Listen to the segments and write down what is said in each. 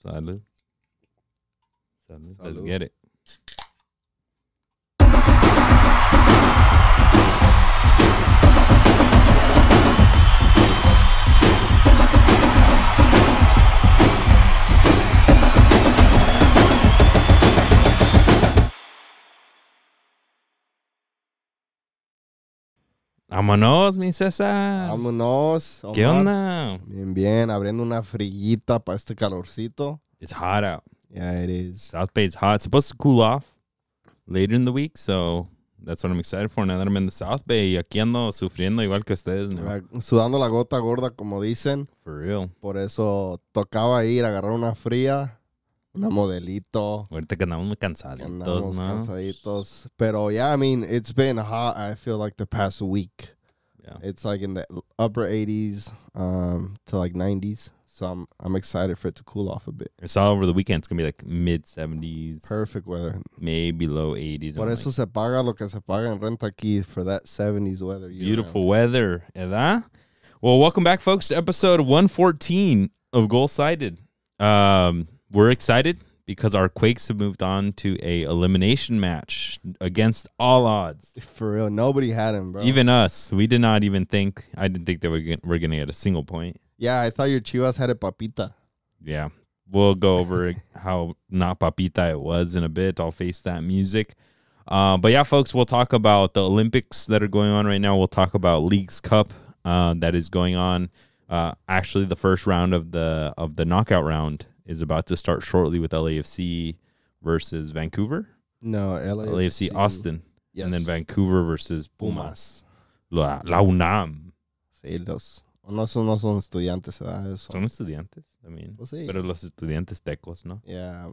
Salud. Salud. Let's get it. Vámonos, mi César. Vámonos, Omar. ¿Qué onda? Bien, bien. Abriendo una frillita para este calorcito. It's hot out. Yeah, it is. South Bay is hot. It's supposed to cool off later in the week, so that's what I'm excited for now that I'm in the South Bay. Y aquí ando sufriendo igual que ustedes, ¿no? Sudando la gota gorda, como dicen. For real. Por eso tocaba ir a agarrar una fría, una modelito. Ahorita que andamos muy cansaditos, Andamos ¿no? cansaditos. Pero yeah, I mean, it's been hot, I feel like, the past week. Yeah. It's like in the upper 80s to like 90s. So I'm excited for it to cool off a bit. It's all over the weekend. It's going to be like mid-70s. Perfect weather. Maybe low 80s. Por eso se paga lo que se paga en renta aquí for that 70s weather. Beautiful weather, ¿verdad? Well, welcome back, folks, to episode 114 of Golsided. We're excited because our Quakes have moved on to a elimination match against all odds. For real, nobody had him, bro. Even us. We did not even think. I didn't think that we're going to get a single point. Yeah, I thought your Chivas had a papita. Yeah. We'll go over how not papita it was in a bit. I'll face that music. But yeah, folks, we'll talk about the Olympics that are going on right now. We'll talk about Leagues Cup that is going on. Actually, the first round of the knockout round is about to start shortly with LAFC versus Vancouver. No, LAFC Austin. Yes. And then Vancouver versus Pumas. La UNAM. Sí, no son estudiantes, ¿verdad? Son estudiantes. I mean, pues sí. Pero los estudiantes tecos, ¿no? Yeah.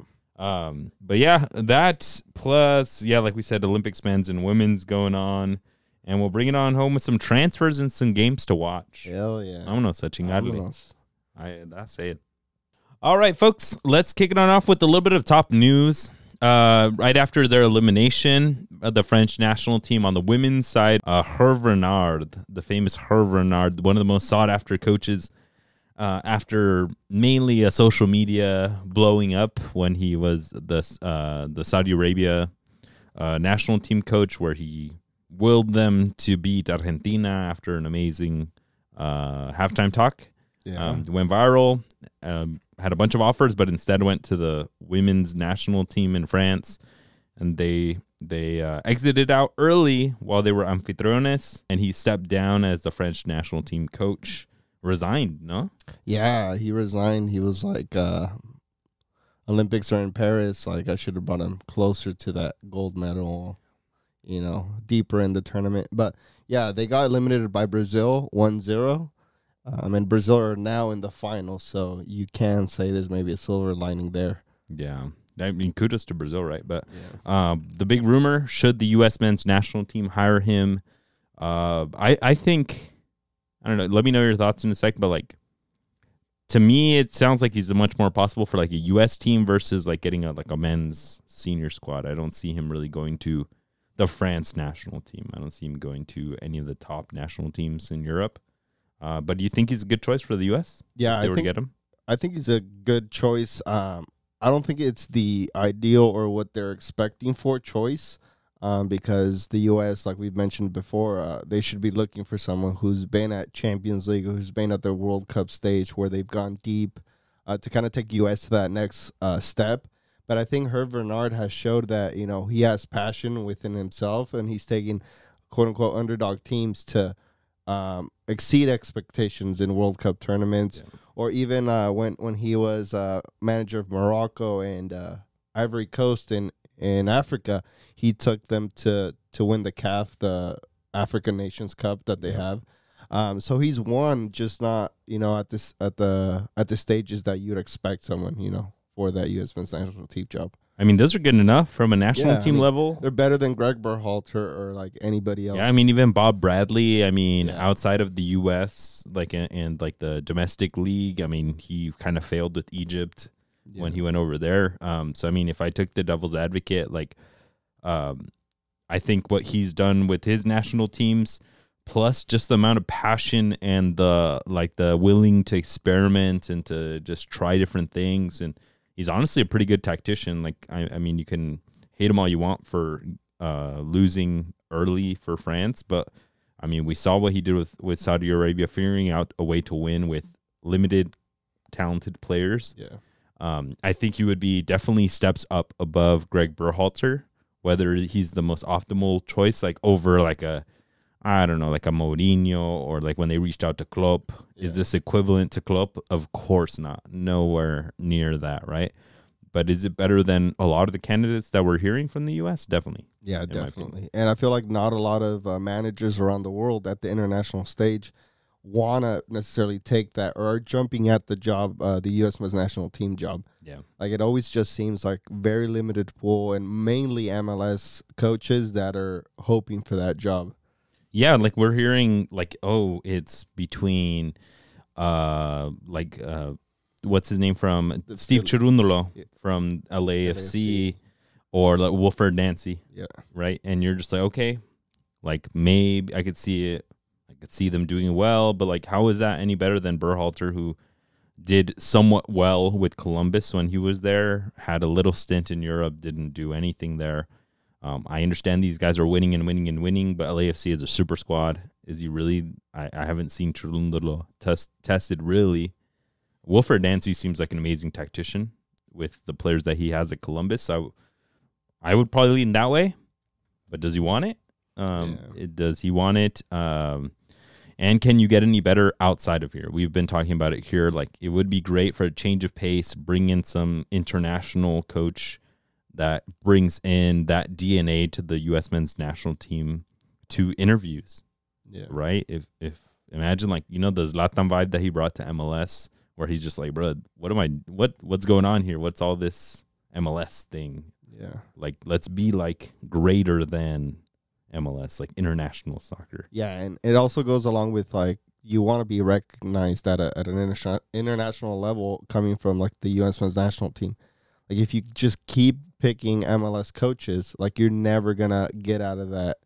But yeah, that plus, yeah, like we said, Olympics men's and women's going on. And we'll bring it on home with some transfers and some games to watch. Hell yeah. Vámonos a chingarle. Vámonos. That's it. All right, folks, let's kick it on off with a little bit of top news. Right after their elimination, the French national team on the women's side, Hervé Renard, the famous Hervé Renard, one of the most sought-after coaches, after mainly a social media blowing up when he was the Saudi Arabia national team coach, where he willed them to beat Argentina after an amazing halftime talk. Yeah. Went viral. Had a bunch of offers, but instead went to the women's national team in France, and they exited out early while they were anfitriones, and he stepped down as the French national team coach. Resigned, no? Yeah, he resigned. He was like, Olympics are in Paris. Like, I should have brought him closer to that gold medal, you know, deeper in the tournament. But yeah, they got eliminated by Brazil 1-0. And Brazil are now in the final, so you can say there's maybe a silver lining there. Yeah. I mean, kudos to Brazil, right? But the big rumor, should the U.S. men's national team hire him? I think, I don't know, let me know your thoughts in a sec, but like, to me, it sounds like he's much more possible for like a U.S. team versus like getting a men's senior squad. I don't see him really going to the France national team. I don't see him going to any of the top national teams in Europe. But do you think he's a good choice for the U.S.? Yeah, I think he's a good choice. I don't think it's the ideal or what they're expecting for choice, because the U.S., like we've mentioned before, they should be looking for someone who's been at Champions League, who's been at the World Cup stage where they've gone deep, to kind of take U.S. to that next step. But I think Hervé Renard has showed that, you know, he has passion within himself, and he's taking quote-unquote underdog teams to exceed expectations in World Cup tournaments, or even when he was manager of Morocco and Ivory Coast in Africa, he took them to win the CAF, the African Nations Cup that they have. So he's won, just not, you know, at the stages that you'd expect someone, you know, for that U.S. men's national team job. I mean, those are good enough from a national team level. They're better than Greg Berhalter or like anybody else. Yeah, I mean, even Bob Bradley. I mean, outside of the U.S., like and like the domestic league, I mean, he kind of failed with Egypt when he went over there. So I mean, if I took the devil's advocate, like, I think what he's done with his national teams, plus just the amount of passion and the willing to experiment and to just try different things and he's honestly a pretty good tactician. Like, I mean, you can hate him all you want for losing early for France, but I mean, we saw what he did with Saudi Arabia, figuring out a way to win with limited talented players. Yeah. I think he would be definitely steps up above Greg Berhalter, whether he's the most optimal choice, like over like a, I don't know, like a Mourinho, or like when they reached out to Klopp. Yeah. Is this equivalent to Klopp? Of course not. Nowhere near that, right? But is it better than a lot of the candidates that we're hearing from the U.S.? Definitely. Yeah, definitely. And I feel like not a lot of managers around the world at the international stage want to necessarily take that or are jumping at the job, the U.S. men's national team job. Yeah. Like, it always just seems like very limited pool and mainly MLS coaches that are hoping for that job. Yeah, like we're hearing like, oh, it's between what's his name from Steve Cherundolo from LAFC or like Wilfred Nancy. Yeah. Right. And you're just like, okay, like maybe I could see it. I could see them doing well, but like, how is that any better than Berhalter, who did somewhat well with Columbus when he was there, had a little stint in Europe, didn't do anything there. I understand these guys are winning and winning and winning, but LAFC is a super squad. Is he really? I haven't seen Cherundolo tested really. Wilfred Nancy seems like an amazing tactician with the players that he has at Columbus. So I would probably lean that way, but does he want it? Does he want it? And can you get any better outside of here? We've been talking about it here. Like, it would be great for a change of pace, bring in some international coach that brings in that DNA to the U.S. men's national team to interviews. Yeah. Right? If imagine, like, you know, the Zlatan vibe that he brought to MLS, where he's just like, bro, what's going on here? What's all this MLS thing? Yeah. Like, let's be like greater than MLS, like international soccer. Yeah, and it also goes along with, like, you want to be recognized at an international level coming from, like, the U.S. men's national team. Like, if you just keep picking MLS coaches, like, you're never going to get out of that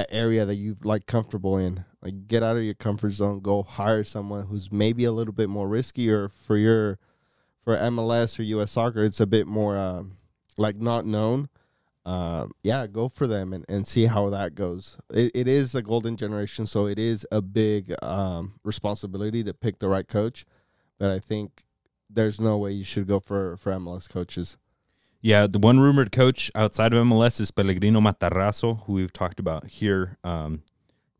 area that you've, like, comfortable in. Like, get out of your comfort zone, go hire someone who's maybe a little bit more risky, or for MLS or U.S. soccer, it's a bit more, like, not known. Go for them and see how that goes. It is a golden generation, so it is a big responsibility to pick the right coach. But I think there's no way you should go for MLS coaches. Yeah, the one rumored coach outside of MLS is Pellegrino Matarazzo, who we've talked about here.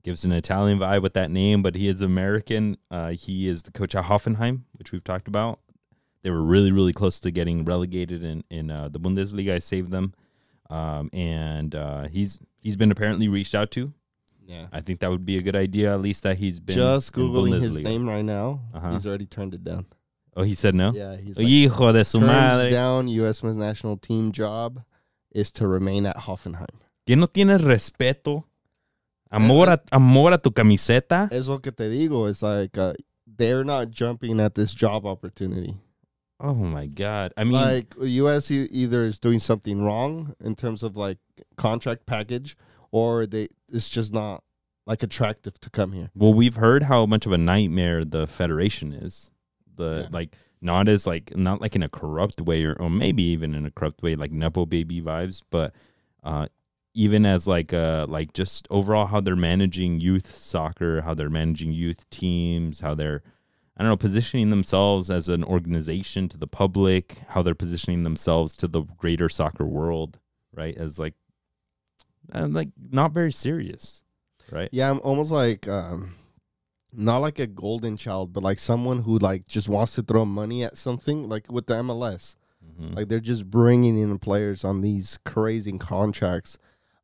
Gives an Italian vibe with that name, but he is American. He is the coach at Hoffenheim, which we've talked about. They were really, really close to getting relegated in the Bundesliga. I saved them. And he's been apparently reached out to. Yeah, I think that would be a good idea. At least that he's been just Googling his name right now. He's already turned it down. Oh, he said no? Yeah, he's Hijo de su madre. Turns down U.S. men's national team job is to remain at Hoffenheim. ¿Que no tienes respeto? Amor a tu camiseta? Es lo que te digo. It's like they're not jumping at this job opportunity. Oh, my God. I mean, like, U.S. either is doing something wrong in terms of, like, contract package, or it's just not, like, attractive to come here. Well, we've heard how much of a nightmare the federation is. Like, not like in a corrupt way, or maybe even in a corrupt way, like Nepo baby vibes, but even as like just overall how they're managing youth soccer, how they're managing youth teams, how they're, I don't know, positioning themselves as an organization to the public, how they're positioning themselves to the greater soccer world, right? As like not very serious, right? Yeah, I'm almost like not like a golden child, but like someone who, like, just wants to throw money at something, like with the MLS. Mm-hmm. Like, they're just bringing in players on these crazy contracts.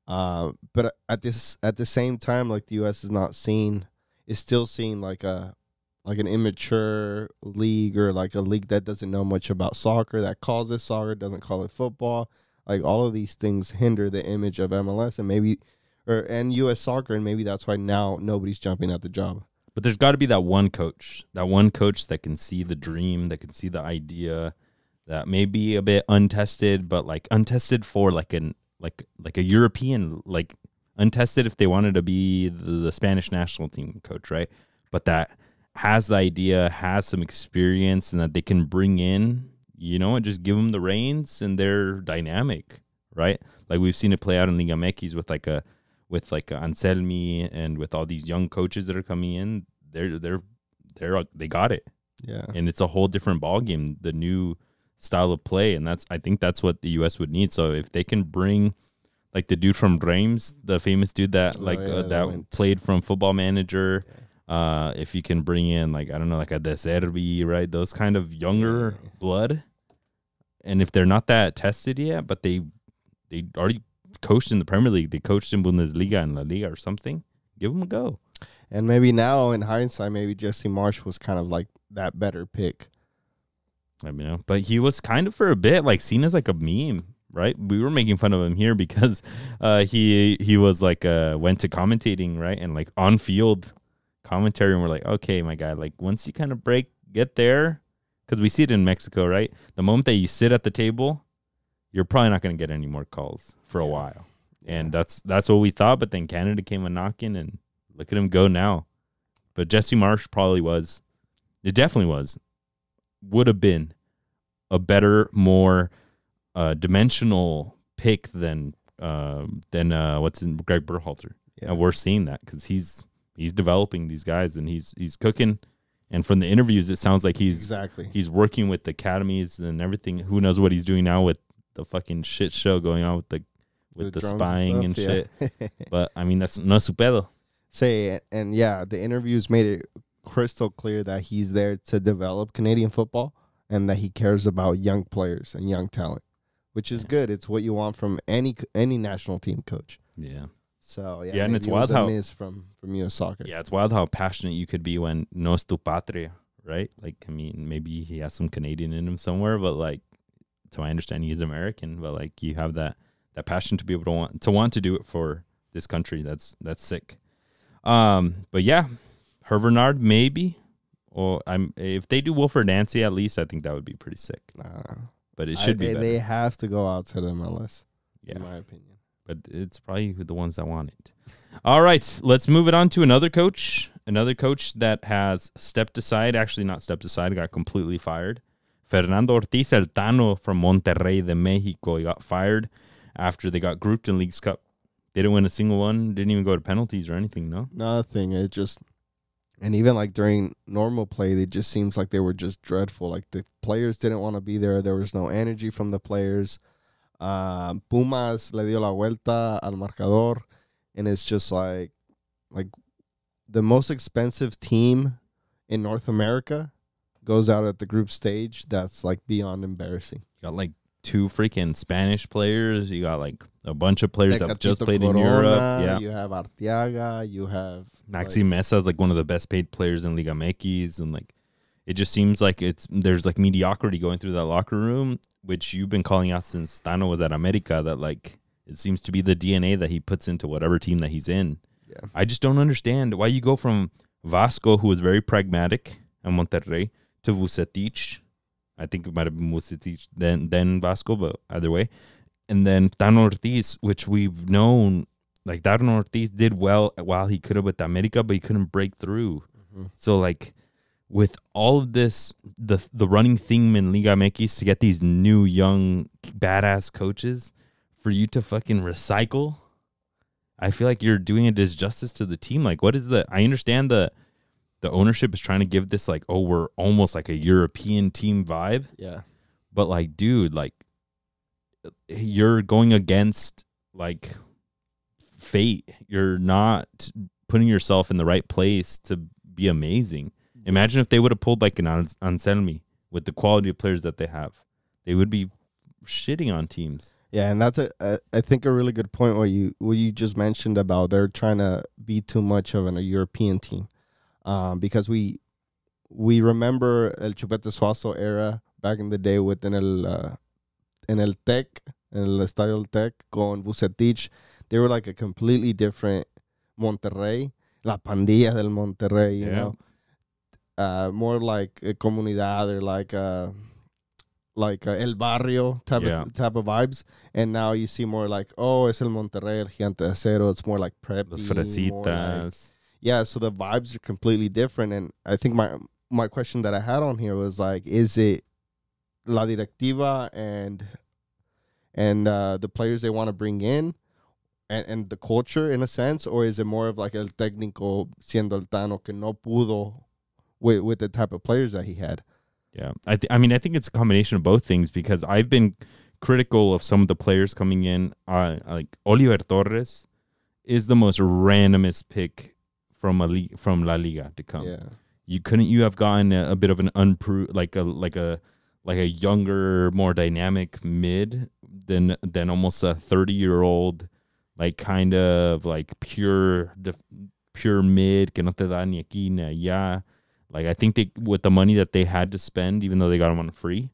But at the same time, like, the U.S. is still seen like an immature league, or like a league that doesn't know much about soccer, that calls it soccer, doesn't call it football. Like, all of these things hinder the image of MLS and U.S. soccer, and maybe that's why now nobody's jumping at the job. But there's got to be that one coach that can see the dream, that can see the idea, that may be a bit untested, but like untested for like a European, like untested if they wanted to be the Spanish national team coach, right? But that has the idea, has some experience, and that they can bring in, you know, and just give them the reins, and they're dynamic, right? Like we've seen it play out in Liga MX with like a Anselmi and with all these young coaches that are coming in. They got it. Yeah. And it's a whole different ballgame, the new style of play. And I think that's what the U.S. would need. So if they can bring like the dude from Reims, the famous dude that that played from Football Manager, if you can bring in like, I don't know, like a De Servi, right? Those kind of younger blood. And if they're not that tested yet, but they already coached in the Premier League, they coached in Bundesliga and La Liga or something, give them a go. And maybe now in hindsight, maybe Jesse Marsch was kind of like that better pick. I mean, but he was kind of for a bit like seen as like a meme, right? We were making fun of him here because he was like went to commentating, right? And like on field commentary, and we're like, okay, my guy, like once you kind of get there, because we see it in Mexico, right? The moment that you sit at the table, you're probably not going to get any more calls for a while. And that's what we thought, but then Canada came a knocking, and look at him go now. But Jesse Marsch probably was. It definitely was. Would have been a better, more dimensional pick than what's in Greg Berhalter. Yeah. And we're seeing that because he's developing these guys, and he's cooking. And from the interviews, it sounds like he's working with the academies and everything. Who knows what he's doing now with the fucking shit show going on with the spying and shit. But I mean, that's no su pedo. And the interviews made it crystal clear that he's there to develop Canadian football and that he cares about young players and young talent, which is good. It's what you want from any national team coach. Yeah. So and it's wild how miss from U.S. soccer. Yeah, it's wild how passionate you could be when no es tu patria, right? Like, I mean, maybe he has some Canadian in him somewhere, but like, to my understanding, he's American. But like, you have that passion to be able to want to do it for this country. That's sick. But yeah, Hervernard maybe, or if they do Wilfred Nancy, at least I think that would be pretty sick. But it should be better. They have to go outside MLS, in my opinion. But it's probably the ones that want it. All right, let's move it on to another coach that has stepped aside. Actually, not stepped aside, got completely fired. Fernando Ortiz El Tano from Monterrey de Mexico. He got fired after they got grouped in Leagues Cup. They didn't win a single one. Didn't even go to penalties or anything, no? Nothing. It just... And even like during normal play, it just seems like they were just dreadful. Like the players didn't want to be there. There was no energy from the players. Pumas le dio la vuelta al marcador, and it's just like the most expensive team in North America goes out at the group stage. That's like beyond embarrassing. You got like 2 freaking Spanish players. You got like a bunch of players that just played Corona, in Europe. Yeah, you have Arteaga. You have Maxi Mesa is like one of the best paid players in Liga MX, and like it just seems like there's like mediocrity going through that locker room, which you've been calling out since Tano was at America, that like it seems to be the DNA that he puts into whatever team that he's in. Yeah. I just don't understand why you go from Vasco, who was very pragmatic, and Monterrey, to Vucetich. I think it might have been Vucetich, then Vasco, but either way. And then Tano Ortiz, which we've known, like Tano Ortiz did well while he could have with America, but he couldn't break through. Mm-hmm. So like, with all of this, the running theme in Liga MX to get these new, young, badass coaches, for you to fucking recycle, I feel like you're doing a disjustice to the team. Like, what is I understand the ownership is trying to give this, like, oh, we're almost like a European team vibe. Yeah. But, like, dude, like, you're going against, like, fate. You're not putting yourself in the right place to be amazing. Imagine if they would have pulled like an Anselmi with the quality of players that they have. They would be shitting on teams. Yeah, and that's I think a really good point what you just mentioned about they're trying to be too much of a European team, because we remember El Chupete Suazo era back in the day within el Tec, in el Estadio del Tec, con Vucetich. They were like a completely different Monterrey, la pandilla del Monterrey, you know. More like a comunidad or like El Barrio type of vibes, and now you see more like, oh, es el Monterrey, el Gigante de Acero. It's more like preppy, Los Fresitas. Like, so the vibes are completely different. And I think my question that I had on here was like, is it la directiva and the players they want to bring in and the culture in a sense, or is it more of like el técnico siendo el Tano que no pudo with the type of players that he had? Yeah, I mean, I think it's a combination of both things, because I've been critical of some of the players coming in. Like Oliver Torres is the most randomest pick from La Liga to come. Yeah. You have gotten a bit of an like a younger, more dynamic mid than almost a 30-year-old, like kind of like pure mid que no te da ni aquí ni allá. Like, I think they, with the money that they had to spend, even though they got him on free,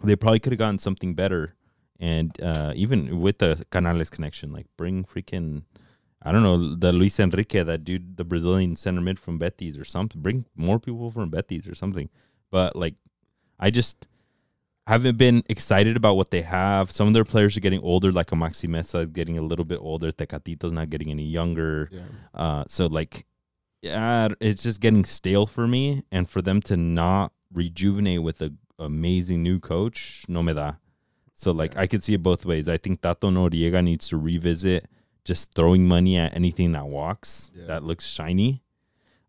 they probably could have gotten something better. And even with the Canales connection, like bring freaking, I don't know, the Luis Enrique, that dude, the Brazilian center mid from Betis or something. Bring more people from Betis or something. But like, I just haven't been excited about what they have. Some of their players are getting older, like a Maxi Mesa getting a little bit older. Tecatito's not getting any younger. Yeah. So like, yeah, it's just getting stale for me. And for them to not rejuvenate with an amazing new coach, no me da. So like, I could see it both ways. I think Tato Noriega needs to revisit just throwing money at anything that walks, that looks shiny.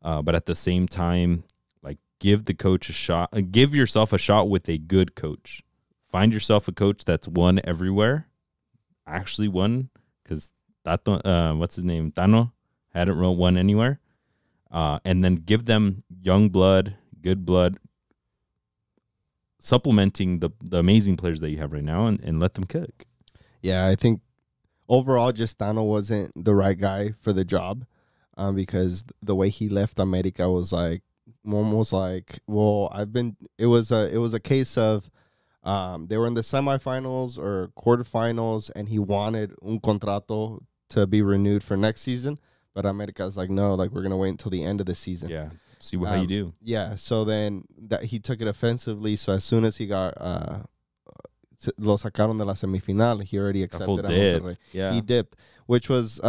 But at the same time, like, give the coach a shot. Give yourself a shot with a good coach. Find yourself a coach that's won everywhere. Actually won, because Tato, what's his name? Tano hadn't won anywhere. And then give them young blood, good blood, supplementing the amazing players that you have right now, and let them cook. Yeah, I think overall, just Tano wasn't the right guy for the job, because the way he left America was like almost like, well, it was a case of they were in the semifinals or quarterfinals, and he wanted un contrato to be renewed for next season, but America's like, no, like, we're gonna wait until the end of the season. Yeah. See how you do. Yeah, so then that he took it offensively. So as soon as he got lo sacaron de la semifinal, he already accepted Monterrey. Yeah. He dipped, which was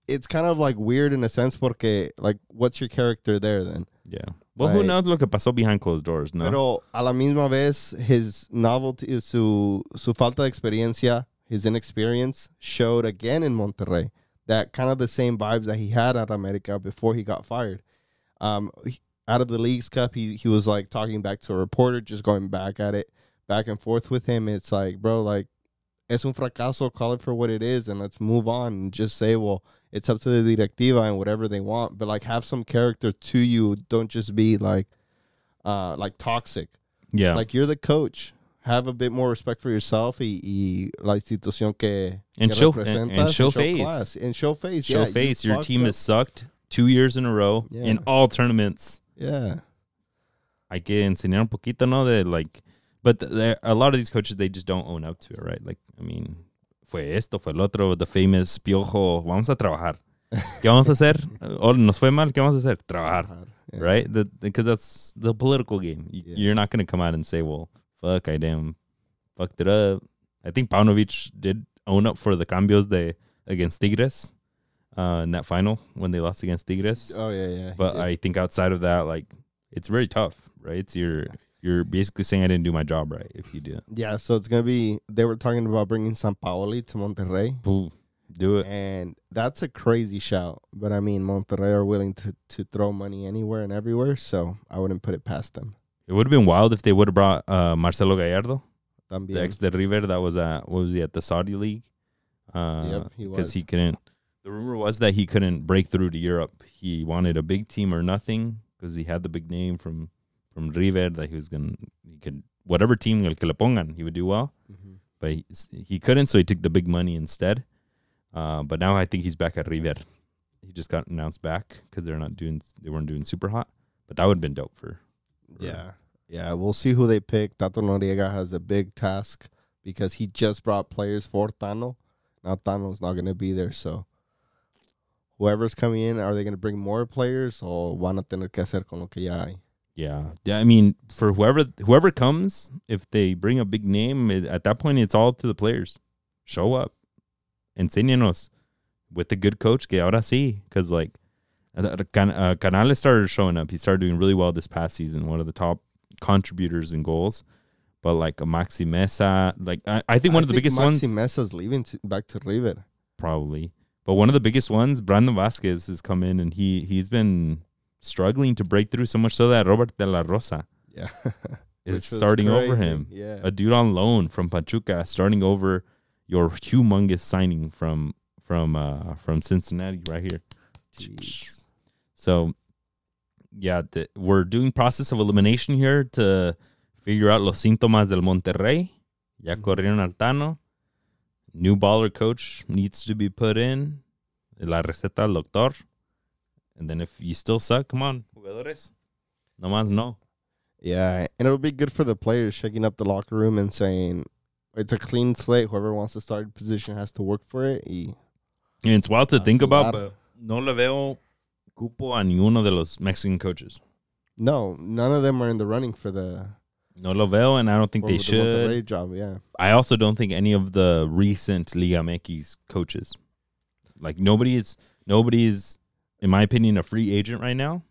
it's kind of like weird in a sense, porque like, what's your character there then? Yeah. Well, like, who knows lo que pasó behind closed doors, no? Pero a la misma vez, his novelty, su falta de experiencia, his inexperience showed again in Monterrey. That kind of the same vibes that he had at America before he got fired. Out of the Leagues Cup, he was like talking back to a reporter, just going back and forth with him. It's like, bro, like, es un fracaso, call it for what it is, and let's move on and just say, well, it's up to the directiva and whatever they want, but like, have some character to you. Don't just be like toxic. Yeah. Like, you're the coach. Have a bit more respect for yourself y la institución que representas. And show face. And show face. Show face. Your team has sucked 2 years in a row in all tournaments. Yeah. Hay que enseñar un poquito, ¿no? De like, but a lot of these coaches, they just don't own up to it, right? Like, I mean, fue esto, fue el otro, the famous Piojo, vamos a trabajar. ¿Qué vamos a hacer? Oh, nos fue mal, ¿qué vamos a hacer? Trabajar, right? Because that's the political game. You're not going to come out and say, well, fuck, I damn fucked it up. I think Paunovic did own up for the cambios against Tigres in that final when they lost against Tigres. Oh, yeah. But I think outside of that, like, it's very tough, right? It's you're basically saying I didn't do my job right if you do it. Yeah, so it's going to be, they were talking about bringing Sampaoli to Monterrey. Ooh, do it. And that's a crazy shout. But, I mean, Monterrey are willing to throw money anywhere and everywhere, so I wouldn't put it past them. It would have been wild if they would have brought Marcelo Gallardo, También. the ex de River that was at, what was he, at the Saudi League? Yep, he was. Because he couldn't, the rumor was that he couldn't break through to Europe. He wanted a big team or nothing because he had the big name from River that he could, whatever team el que le pongan, he would do well. Mm-hmm. But he couldn't, so he took the big money instead. But now I think he's back at River. He just got announced back because they weren't doing super hot. But that would have been dope for. Yeah, we'll see who they pick. Tato Noriega has a big task because he just brought players for Tano. Now Tano's not going to be there, so whoever's coming in, are they going to bring more players o van a tener que hacer con lo que ya hay? Yeah, I mean, for whoever comes, if they bring a big name, at that point, it's all up to the players. Show up. Enséñanos with a good coach, que ahora sí, because like, Canales started showing up. He started doing really well this past season, one of the top contributors in goals. but like a Maxi Mesa, like I think one of the biggest ones. Maxi Mesa's leaving back to River. Probably. But one of the biggest ones, Brandon Vasquez, has come in and he's been struggling to break through, so much so that Robert De La Rosa is starting over him. Yeah. A dude on loan from Pachuca starting over your humongous signing from Cincinnati right here. Jeez. So, yeah, we're doing process of elimination here to figure out los síntomas del Monterrey. Ya corrieron al Tano. New baller coach needs to be put in. La receta del doctor. And then if you still suck, come on, jugadores. No más no. Yeah, and it'll be good for the players shaking up the locker room and saying it's a clean slate. Whoever wants to start position has to work for it. And it's wild to think about, but no le veo cupo a ninguno de los Mexican coaches. No, none of them are in the running for the... No lo veo, and I don't think they should. Monterrey job, yeah. I also don't think any of the recent Liga MX coaches, like nobody is, in my opinion, a free agent right now.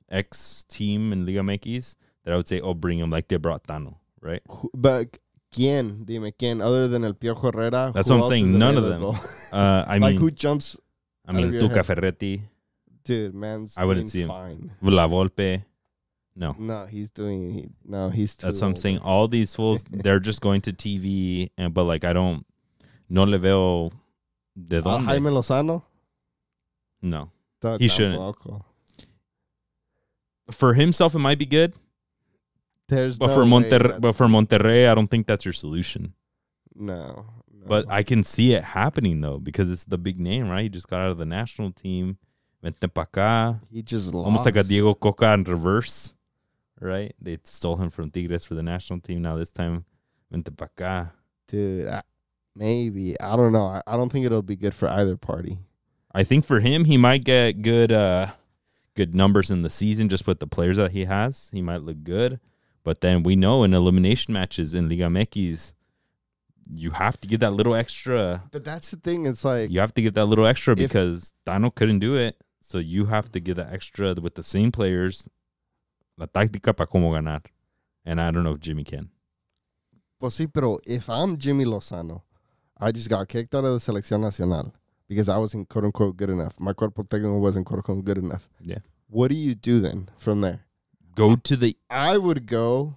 Ex team in Liga MX that I would say, oh, bring him like they brought Tano, right? But ¿quién? Dime quién other than El Piojo Herrera. That's what I'm saying. None of them. I mean, who jumps? I mean, Tuca Ferretti. Dude, man's I wouldn't see fine. him. La Volpe. No, he's doing. He's too That's what I'm old. saying. All these fools, they're just going to TV, but like I don't. No le veo de dónde. Jaime Lozano. No, he shouldn't. Tampoco. For himself, it might be good. There's But no for way for Monterrey, I don't think that's your solution. No. But I can see it happening though, because it's the big name, right? He just got out of the national team. Vente pa acá. He just lost. Almost like a Diego Coca in reverse, right? They stole him from Tigres for the national team. Now this time, vente pa acá. Dude, maybe. I don't know. I don't think it'll be good for either party. I think for him, he might get good numbers in the season just with the players that he has. He might look good. But then we know in elimination matches in Liga MX, you have to give that little extra. But that's the thing. It's like... You have to give that little extra because Tano couldn't do it. So you have to give that extra with the same players. La táctica para cómo ganar. And I don't know if Jimmy can. Pues sí, pero if I'm Jimmy Lozano, I just got kicked out of the Selección Nacional because I wasn't quote-unquote good enough. My cuerpo técnico wasn't quote-unquote good enough. Yeah. What do you do then from there? Go to the... I would go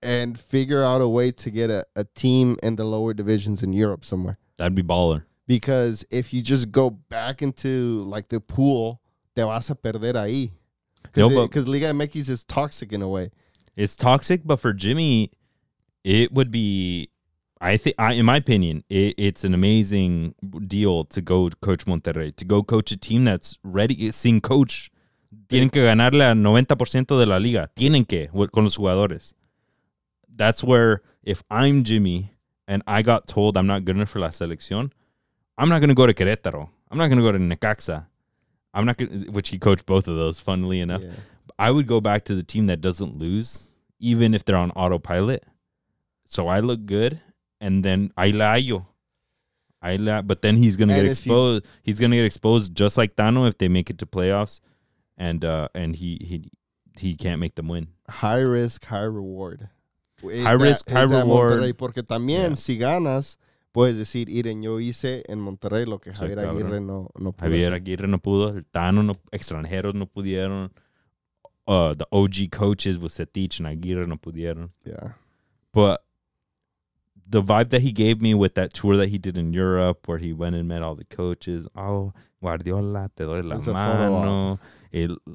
and figure out a way to get a team in the lower divisions in Europe somewhere. That'd be baller. Because if you just go back into like the pool, te vas a perder ahí. Because Liga MX is toxic in a way. It's toxic, but for Jimmy, it would be... I think, in my opinion, it's an amazing deal to go coach Monterrey, to go coach a team that's ready, sin coach. Tienen que ganarle al 90% de la liga. Tienen que, con los jugadores. That's where, if I'm Jimmy and I got told I'm not good enough for la selección, I'm not going to go to Querétaro. I'm not going to go to Necaxa. I'm not going, which he coached both of those, funnily enough. Yeah. I would go back to the team that doesn't lose, even if they're on autopilot. So I look good, and then ahí la hallo. But then he's going to get exposed. He's going to get exposed just like Tano if they make it to playoffs. And he can't make them win. High risk, high reward. High risk, high reward. Monterrey, porque también si ganas, puedes decir, Iren, yo hice en Monterrey lo que Javier Aguirre no pudo. Javier Aguirre no pudo. El Tano no, extranjeros no pudieron. The OG coaches with Setich and Aguirre no pudieron. Yeah. But the vibe that he gave me with that tour that he did in Europe, where he went and met all the coaches. Oh, Guardiola, te doy la mano.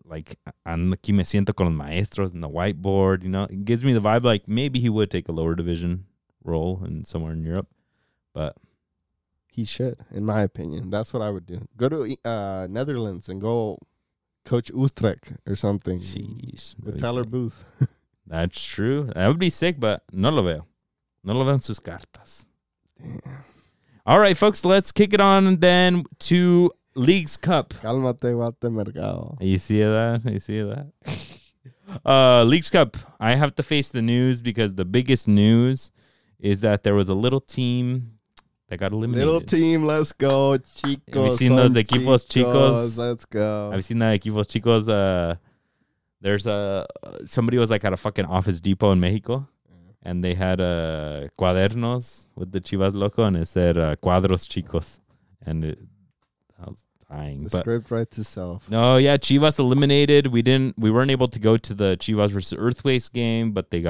Like, aquí me siento con los maestros in the whiteboard, you know. It gives me the vibe like maybe he would take a lower division role in somewhere in Europe. But he should, in my opinion. That's what I would do. Go to Netherlands and go coach Utrecht or something. Jeez, with Tyler Booth. That's true. That would be sick, but no lo veo. No lo veo en sus cartas. Damn. All right, folks, let's kick it on then to Leagues Cup. Cálmate, Guate Mercado. You see that? You see that? Leagues Cup. I have to face the news because the biggest news is that there was a little team that got eliminated. Little team, let's go, chicos. Have you seen those equipos chicos? Let's go. Have you seen that equipos chicos? There's somebody was like at a fucking Office Depot in Mexico, and they had cuadernos with the Chivas logo, and it said cuadros chicos, and I was dying. The but script writes itself. no, yeah, Chivas eliminated. We weren't able to go to the Chivas versus Earthquakes game, but they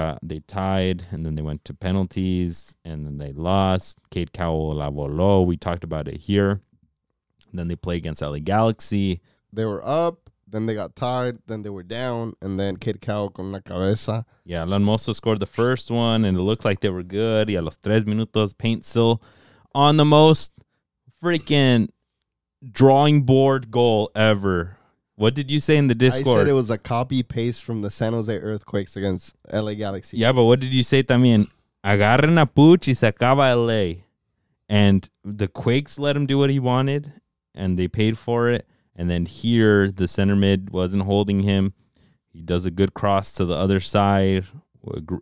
tied, and then they went to penalties, and then they lost. Kate Cowell la voló. We talked about it here. And then they play against LA Galaxy. They were up, then they got tied, then they were down, and then Kid Cow con la cabeza. Yeah, Lanmoso scored the first one, and it looked like they were good. Yeah, los 3 minutos, Paint still on the most freaking drawing board goal ever. What did you say in the Discord? I said it was a copy-paste from the San Jose Earthquakes against LA Galaxy. Yeah, but what did you say también? Agarren a Puch y se acaba LA. And the Quakes let him do what he wanted, and they paid for it. And then here, the center mid wasn't holding him. He does a good cross to the other side,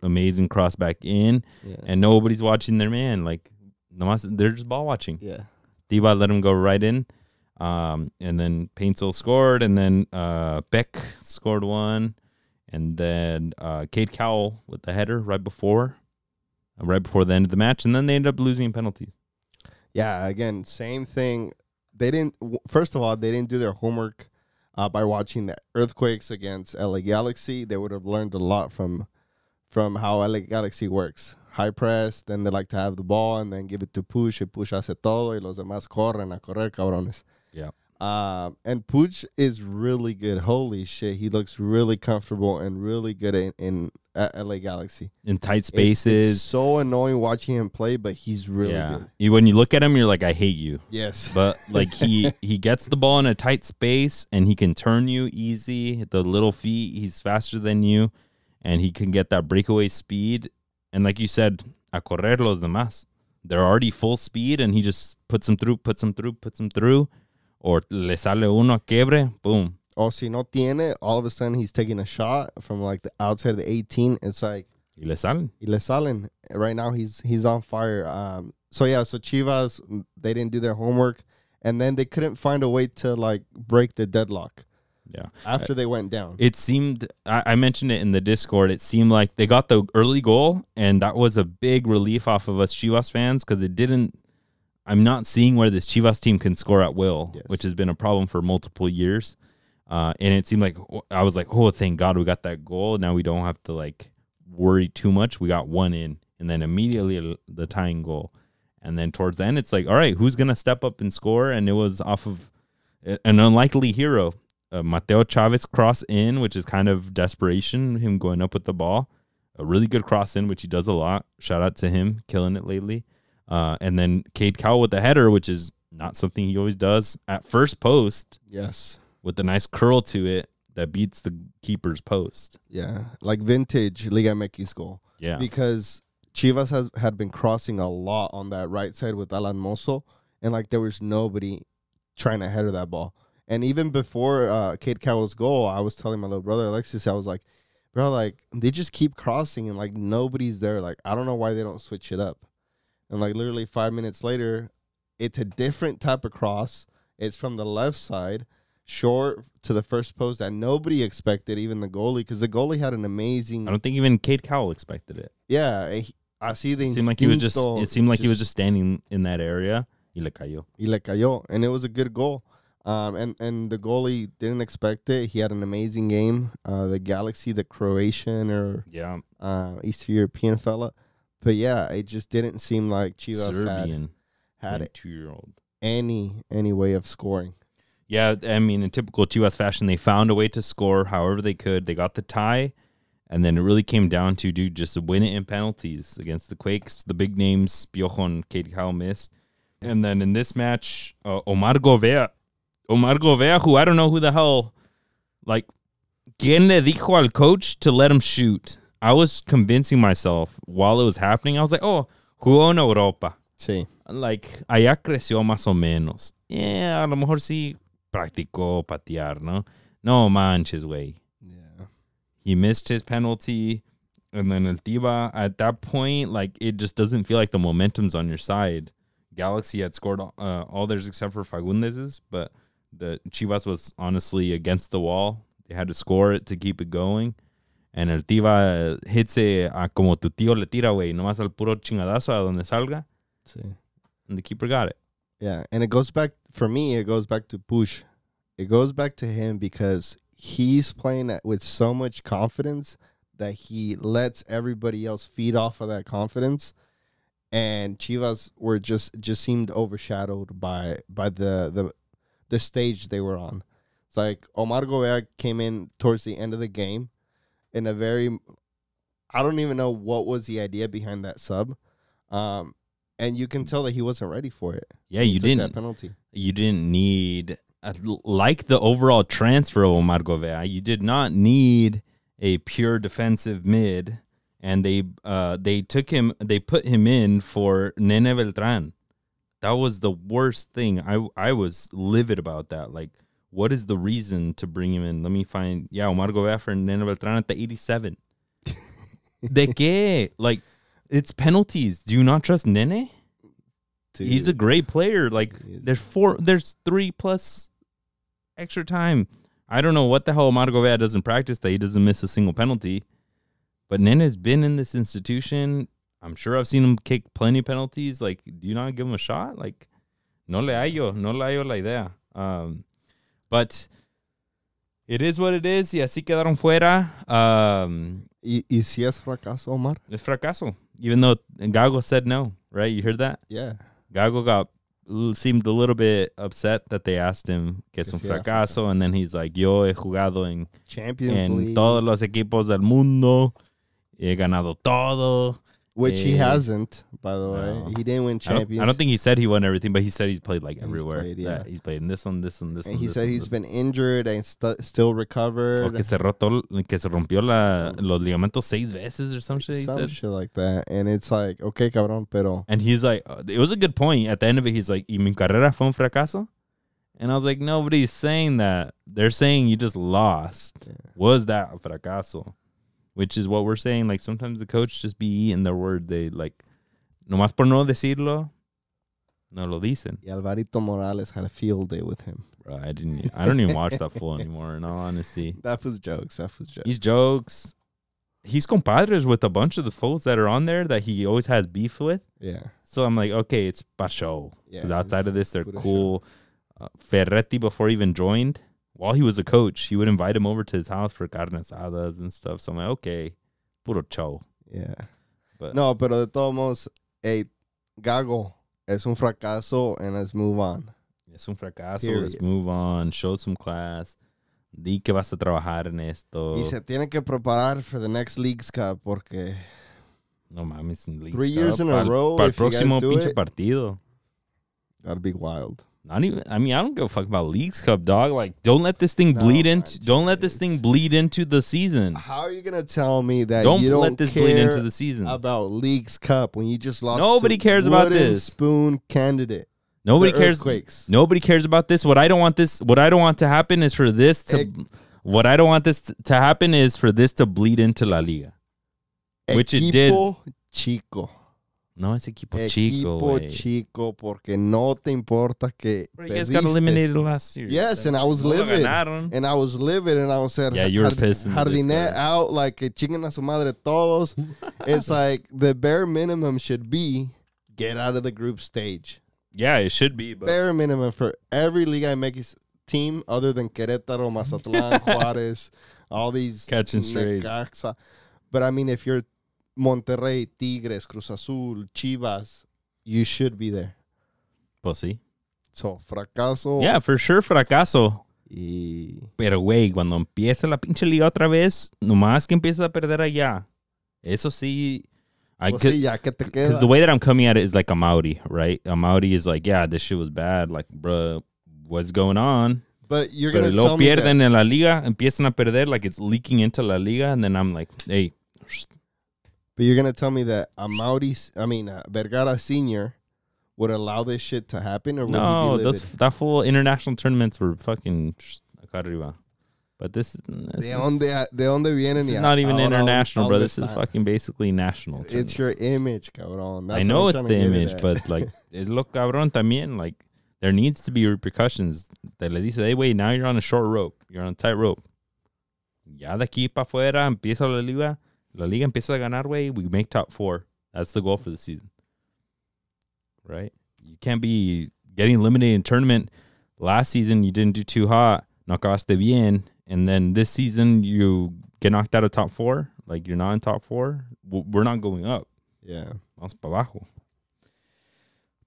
amazing cross back in, and nobody's watching their man. Like, they're just ball watching. Yeah. Diva let him go right in. And then Paintsel scored, and then Beck scored one, and then Cade Cowell with the header right before the end of the match, and then they ended up losing in penalties. Yeah, again, same thing. First of all, they didn't do their homework by watching the Earthquakes against LA Galaxy. They would have learned a lot from how LA Galaxy works. High press, then they like to have the ball and then give it to Push. Y Push hace todo y los demás corren a correr, cabrones. Yeah. And Puch is really good. Holy shit, he looks really comfortable and really good in LA Galaxy. In tight spaces. It's so annoying watching him play, but he's really good. When you look at him, you're like, I hate you. Yes. But like he gets the ball in a tight space and he can turn you easy. The little feet, he's faster than you, and he can get that breakaway speed. And like you said, a correr los demás. They're already full speed, and he just puts them through. Or le sale uno, quebre, boom. Or si no tiene, all of a sudden he's taking a shot from like the outside of the 18. It's like Y le salen. Right now he's on fire. So Chivas, they didn't do their homework, and then they couldn't find a way to like break the deadlock. Yeah. After they went down. It seemed, I mentioned it in the Discord, it seemed like they got the early goal, and that was a big relief off of us Chivas fans, because I'm not seeing where this Chivas team can score at will, which has been a problem for multiple years. And it seemed like, I was like, oh, thank God we got that goal. Now we don't have to like worry too much. We got one in, and then immediately the tying goal. And then towards the end, it's like, all right, who's going to step up and score? And it was off of an unlikely hero. Mateo Chavez cross in, which is kind of desperation, him going up with the ball. A really good cross in, which he does a lot. Shout out to him, killing it lately. And then Cade Cowell with the header, which is not something he always does. At first post. Yes. With a nice curl to it that beats the keeper's post. Yeah. Like vintage Liga MX goal. Yeah. Because Chivas had been crossing a lot on that right side with Alan Mozo, and like there was nobody trying to header that ball. And even before Cade Cowell's goal, I was telling my little brother Alexis, I was like, bro, like they just keep crossing and like nobody's there. Like I don't know why they don't switch it up. And like literally 5 minutes later, it's a different type of cross. It's from the left side, short to the first post that nobody expected, even the goalie, because the goalie had an amazing. I don't think even Cade Cowell expected it. Yeah, I see the. It seemed like he was just standing in that area. Y le cayó. And it was a good goal. And the goalie didn't expect it. He had an amazing game. The Galaxy, the Croatian or Eastern European fella. But yeah, it just didn't seem like Chivas had 22-year-old any way of scoring. Yeah, I mean, in typical Chivas fashion, they found a way to score however they could. They got the tie, and then it really came down to just win it in penalties against the Quakes. The big names, Piojo and Cade Cowell missed. And then in this match, Omar Govea, who I don't know who the hell, like, ¿quién le dijo al coach to let him shoot? I was convincing myself while it was happening. I was like, oh, jugó en Europa. Sí. Like, allá creció más o menos. Yeah, a lo mejor sí practicó patear, ¿no? No manches, güey. Yeah. He missed his penalty. And then El Tiva, at that point, like, it just doesn't feel like the momentum's on your side. Galaxy had scored all theirs except for Fagundez's, but the Chivas was honestly against the wall. They had to score it to keep it going. and el Tiva hits it como tu tío le tira, güey, nomás al puro chingadazo a donde salga. Sí. And the keeper got it. Yeah, and it goes back, for me, it goes back to Push. It goes back to him because he's playing with so much confidence that he lets everybody else feed off of that confidence. And Chivas were just seemed overshadowed by the stage they were on. It's like Omar Govea came in towards the end of the game in a very, I don't even know what was the idea behind that sub. And you can tell that he wasn't ready for it. Yeah, you didn't. That penalty. You didn't need, like the overall transfer of Omar Govea, you did not need a pure defensive mid, and they put him in for Nene Beltran. That was the worst thing. I was livid about that. Like, what is the reason to bring him in? Let me find. Yeah, Omar Govea for Nene Beltran at the 87. ¿De qué? Like, it's penalties. Do you not trust Nene? Dude. He's a great player. Like, there's 3+ extra time. I don't know what the hell Omar Govea does in practice that he doesn't miss a single penalty. But Nene's been in this institution. I'm sure I've seen him kick plenty of penalties. Like, do you not give him a shot? Like, no le hallo la idea. But it is what it is. Y así quedaron fuera. ¿Y si es fracaso, Omar? Es fracaso. Even though Gago said no, right? You heard that? Yeah. Gago seemed a little bit upset that they asked him que es un fracaso. And then he's like, yo he jugado en Champions League. Todos los equipos del mundo. He ganado todo. Which he hasn't, by the way. He didn't win Champions. I don't think he said he won everything, but he said he's played like everywhere. He's played in this one, this one, this one. And he said he's been injured and still recovered. Que se rompió los ligamentos 6 veces or some shit. Some shit like that. And it's like, okay, cabrón, pero. And he's like, it was a good point. At the end of it, he's like, ¿Y mi carrera fue un fracaso? And I was like, nobody's saying that. They're saying you just lost. Yeah. Was that a fracaso? Which is what we're saying. Like, sometimes the coach just be eating their word. They, like, nomás por no decirlo, no lo dicen. Y Alvarito Morales had a field day with him. Bro, I don't even watch that fool anymore, in all honesty. That was jokes. He's jokes. He's compadres with a bunch of the fools that are on there that he always has beef with. Yeah. So I'm like, okay, it's pa show. Because outside of this, they're cool. Ferretti, before he even joined, while he was a coach, he would invite him over to his house for carne asadas and stuff. So I'm like, okay, puro show. Yeah. But no, pero de todos modos, hey, Gago, es un fracaso, and let's move on. Es un fracaso, let's move on. Show some class. Di que vas a trabajar en esto. Y se tiene que preparar for the next Leagues Cup, porque... No mames, en Leagues 3 years in a row, para el if you próximo guys do pinche it, partido. That'd be wild. Not even. I mean, I don't give a fuck about Leagues Cup, dog. Like, don't let this thing bleed into. Don't let this thing bleed into the season. How are you gonna tell me that you don't don't let this care bleed into the season about Leagues Cup when you just lost? Nobody to cares about Wooden this. Spoon candidate. Nobody the cares. Earthquakes. Nobody cares about this. What I don't want to happen is for this to. What I don't want this to happen is for this to bleed into La Liga, which it did. Chico. No, es equipo chico, güey. Chico, porque no te importa que you guys got eliminated last year. Yes, and I was livid. And I was livid, and I was saying, yeah, you were pissed. Jardinet out, like, chinguen a su madre todos. It's like, the bare minimum should be get out of the group stage. Yeah, it should be. But bare minimum for every Liga MX team other than Querétaro, Mazatlán, Juárez, all these. Catching strays. But, I mean, if you're Monterrey, Tigres, Cruz Azul, Chivas, you should be there. Pues sí. So, fracaso. Yeah, for sure, fracaso. Pero, güey, cuando empieza la pinche liga otra vez, nomás que empieza a perder allá. Eso sí. Ya que te queda. Because the way that I'm coming at it is like a Mauri, right? A Mauri is like, yeah, this shit was bad. Like, bro, what's going on? But you're going to tell me that. Pero lo pierden en la liga, empiezan a perder, like it's leaking into la liga, and then I'm like, hey. But you're going to tell me that Vergara Sr. would allow this shit to happen? Or would he be livid? That full international tournaments were fucking acá arriba. But this ¿De dónde vienen? This is not even international, bro. This is fucking basically national. It's your image, cabrón. I know it's the image, but like, es lo cabrón también. Like, there needs to be repercussions. That le dice, hey, wait, now you're on a short rope. You're on a tight rope. Ya de aquí para afuera empieza la liga. La liga empieza a ganar, güey. We make top 4. That's the goal for the season. Right? You can't be getting eliminated in tournament. Last season, you didn't do too hot. No acabaste bien. And then this season, you get knocked out of top 4. Like, you're not in top 4. We're not going up. Yeah. Vamos para abajo.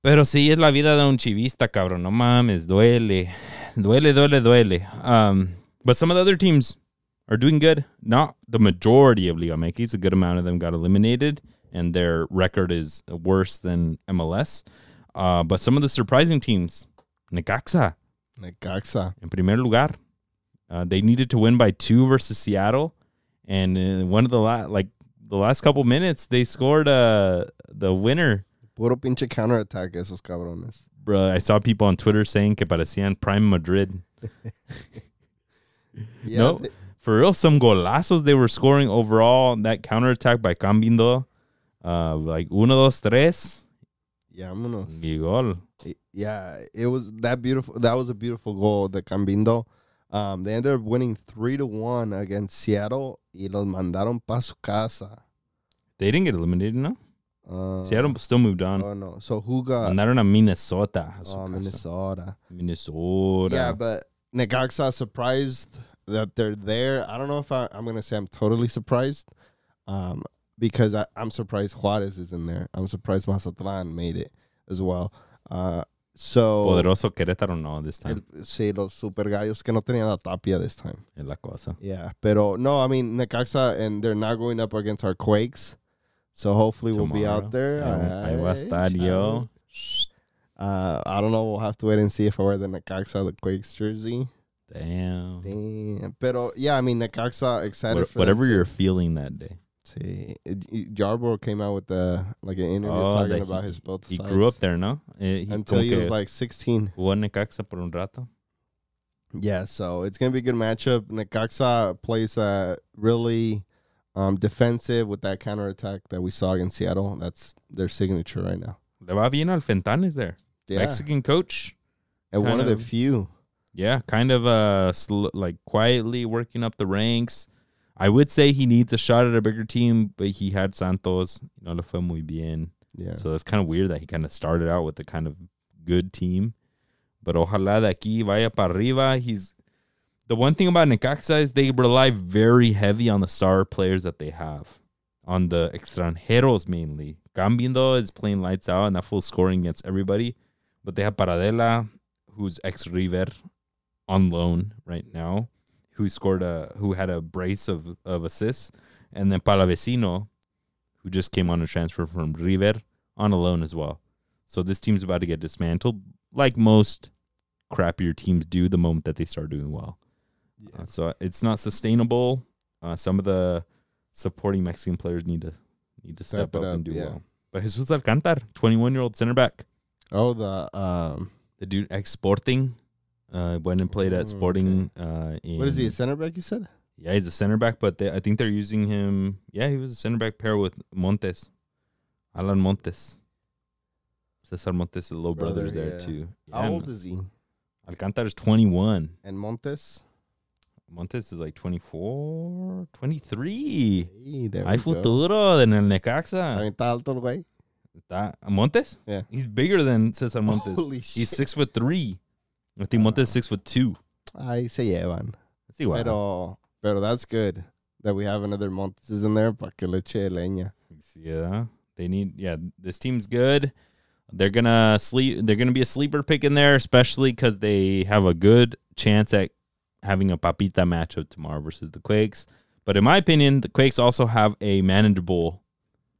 Pero sí, es la vida de un chivista, cabrón. No mames, duele. Duele. But some of the other teams are doing good. Not the majority of Liga MX. A good amount of them got eliminated, and their record is worse than MLS. But some of the surprising teams, Necaxa. En primer lugar. They needed to win by 2 versus Seattle. And in one of the last couple minutes, they scored the winner. Puro pinche counterattack esos cabrones. Bro, I saw people on Twitter saying que parecían Prime Madrid. Yeah, no, for real, some golazos they were scoring overall. That counterattack by Cambindo. Like 1, 2, 3. Yeah, vámonos. Y gol. Yeah, it was that beautiful. That was a beautiful goal, the Cambindo. They ended up winning 3-1 against Seattle y los mandaron pa su casa. They didn't get eliminated, no? Seattle still moved on. Oh, no. So who got... Mandaron a Minnesota. Minnesota. Minnesota. Yeah, but Necaxa surprised that they're there. I don't know if I'm going to say I'm totally surprised because I'm surprised Juarez is in there. I'm surprised Mazatlán made it as well. So Poderoso Querétaro no this time. Sí, los super gallos que no tenían la tapia this time. Es la cosa. Yeah, pero no, I mean, Necaxa, and they're not going up against our Quakes. So hopefully Tomorrow. we'll be out there. Ahí va a estar yo. I don't know. We'll have to wait and see if I wear the Necaxa, the Quakes jersey. Damn. Pero, yeah, I mean, Necaxa, excited for whatever you're feeling that day. Sí. Yarborough came out with an interview talking about his both sides. He grew up there, no? Until he was like 16. Jugó en Necaxa por un rato. Yeah, so it's going to be a good matchup. Necaxa plays really defensive with that counterattack that we saw against Seattle. That's their signature right now. Le va bien al Fentanes there. Yeah. Mexican coach. And one of the few. Yeah, kind of like quietly working up the ranks. I would say he needs a shot at a bigger team, but he had Santos. Le fue muy bien. Yeah. So it's kind of weird that he kind of started out with a kind of good team. But ojalá de aquí vaya para arriba. The one thing about Necaxa is they rely very heavy on the star players that they have. On the extranjeros mainly. Cambindo is playing lights out and that full scoring against everybody. But they have Paradela, who's ex-River on loan right now. Who had a brace of assists, and then Palavecino, who just came on a transfer from River on a loan as well. So this team's about to get dismantled, like most crappier teams do the moment that they start doing well. Yeah. So it's not sustainable. Some of the supporting Mexican players need to step up and do well. But Jesus Alcántar, 21-year-old center back. Oh, the dude ex-Sporting. Went and played at Sporting. Okay. What is he, a center back, you said? Yeah, he's a center back, but I think they're using him. Yeah, he was a center back pair with Montes. Alan Montes. Cesar Montes' little brother's there, too. Yeah, how old is he? Alcántar is 21. And Montes? Montes is like 24, 23. Hey, there Hay futuro en el Necaxa. I mean, está alto el güey. Montes? Yeah. He's bigger than Cesar Montes. Holy shit. He's 6'3". I think Montes is 6'2". Ahí se llevan. Sí, wow. Pero that's good that we have another Montes in there para que le eche leña. Yeah, this team's good. They're gonna be a sleeper pick in there, especially because they have a good chance at having a papita matchup tomorrow versus the Quakes. But in my opinion, the Quakes also have a manageable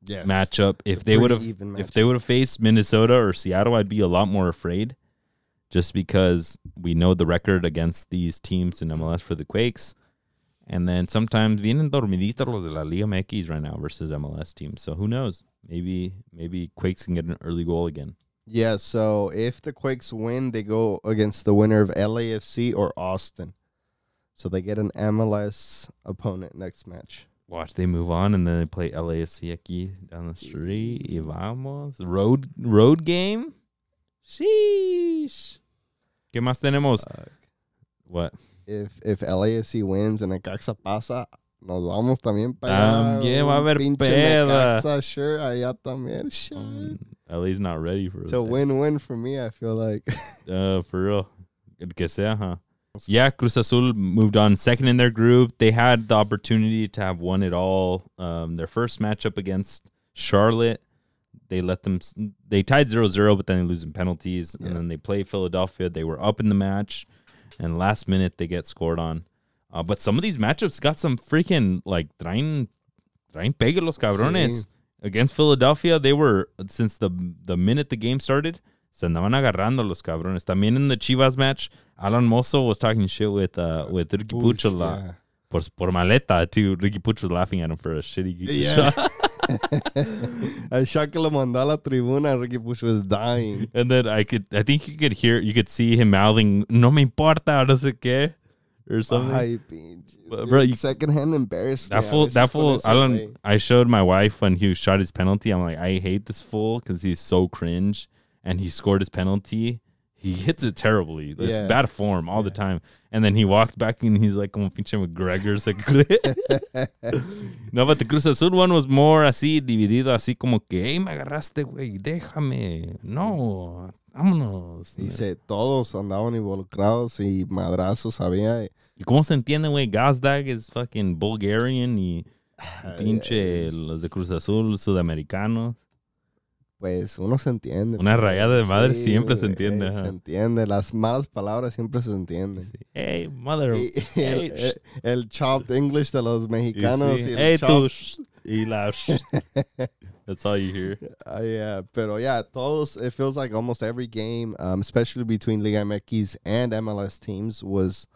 matchup. If they would have faced Minnesota or Seattle, I'd be a lot more afraid. Just because we know the record against these teams in MLS for the Quakes. And then sometimes vienen dormiditos los de la Liga MX right now versus MLS teams. So who knows? Maybe Quakes can get an early goal again. Yeah, so if the Quakes win, they go against the winner of LAFC or Austin. So they get an MLS opponent next match. Watch, they move on and then they play LAFC aquí down the street. Y vamos. Road game? Sheesh. ¿Qué más tenemos? Fuck. What? if LAFC wins and Necaxa pasa, nos vamos también para allá. También va a haber pinche peda. Necaxa shirt allá también. Shit. LA's not ready for It's a win-win for me, I feel like. For real. El que sea, huh? Yeah, Cruz Azul moved on second in their group. They had the opportunity to have won it all. Their first matchup against Charlotte, they tied 0-0, but then they lose in penalties. Yeah. And then they play Philadelphia. They were up in the match, and last minute they get scored on. But some of these matchups got some freaking, like, traen pegue los cabrones. Sí. Against Philadelphia, they were, since the minute the game started, se andaban agarrando los cabrones. También in the Chivas match, Alan Mozo was talking shit with Ricky Pucho por maleta, too. Ricky Pucho was laughing at him for a shitty shot. A shot que lo mandó a la tribuna, Ricky Pucho was dying. And then I think you could see him mouthing, no me importa, no sé qué, or something. Ay, bro, secondhand embarrassment. That fool, Alan, I showed my wife when he shot his penalty. I'm like, I hate this fool because he's so cringe. And he scored his penalty. He hits it terribly. It's bad form all the time. And then he walked back and he's like, como pinche McGregor. No, but the Cruz Azul one was more así, dividido, así como que, hey, me agarraste, güey, déjame. No, vámonos. Dice, todos andaban involucrados y madrazos había. ¿Y cómo se entiende, güey? Gazdag is fucking Bulgarian y pinche los de Cruz Azul, sudamericanos. Pues uno se entiende. Una rayada de madre siempre se entiende. Se entiende. Las malas palabras siempre se entienden. Sí. Hey, mother. El chopped English de los mexicanos. Sí. Hey, tú. Y la That's all you hear. Yeah, pero yeah, todos, it feels like almost every game, especially between Liga MX and MLS teams, was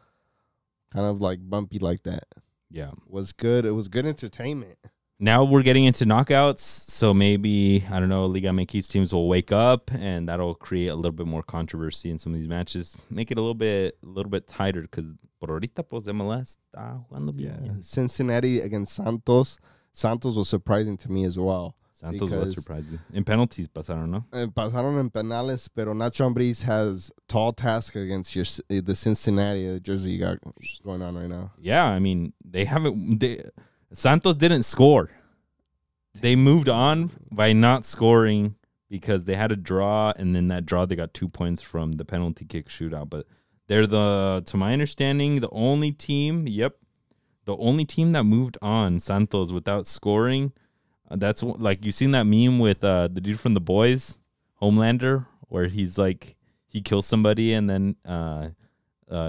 kind of like bumpy like that. Yeah. Was good. It was good entertainment. Now we're getting into knockouts, so maybe, I don't know, Liga MX teams will wake up, and that'll create a little bit more controversy in some of these matches. Make it a little bit tighter, because por ahorita, pues, MLS está jugando bien. Yeah. Cincinnati against Santos. Santos was surprising to me as well. Santos was surprising. In penalties pasaron, ¿no? Pasaron en penales, pero Nacho Ambriz has tall task against the Cincinnati, the jersey you got going on right now. Yeah, I mean, Santos didn't score. They moved on by not scoring because they had a draw, and then that draw they got 2 points from the penalty kick shootout. But they're to my understanding, the only team that moved on, Santos, without scoring. That's like, you've seen that meme with the dude from The Boys, Homelander, where he's like, he kills somebody and then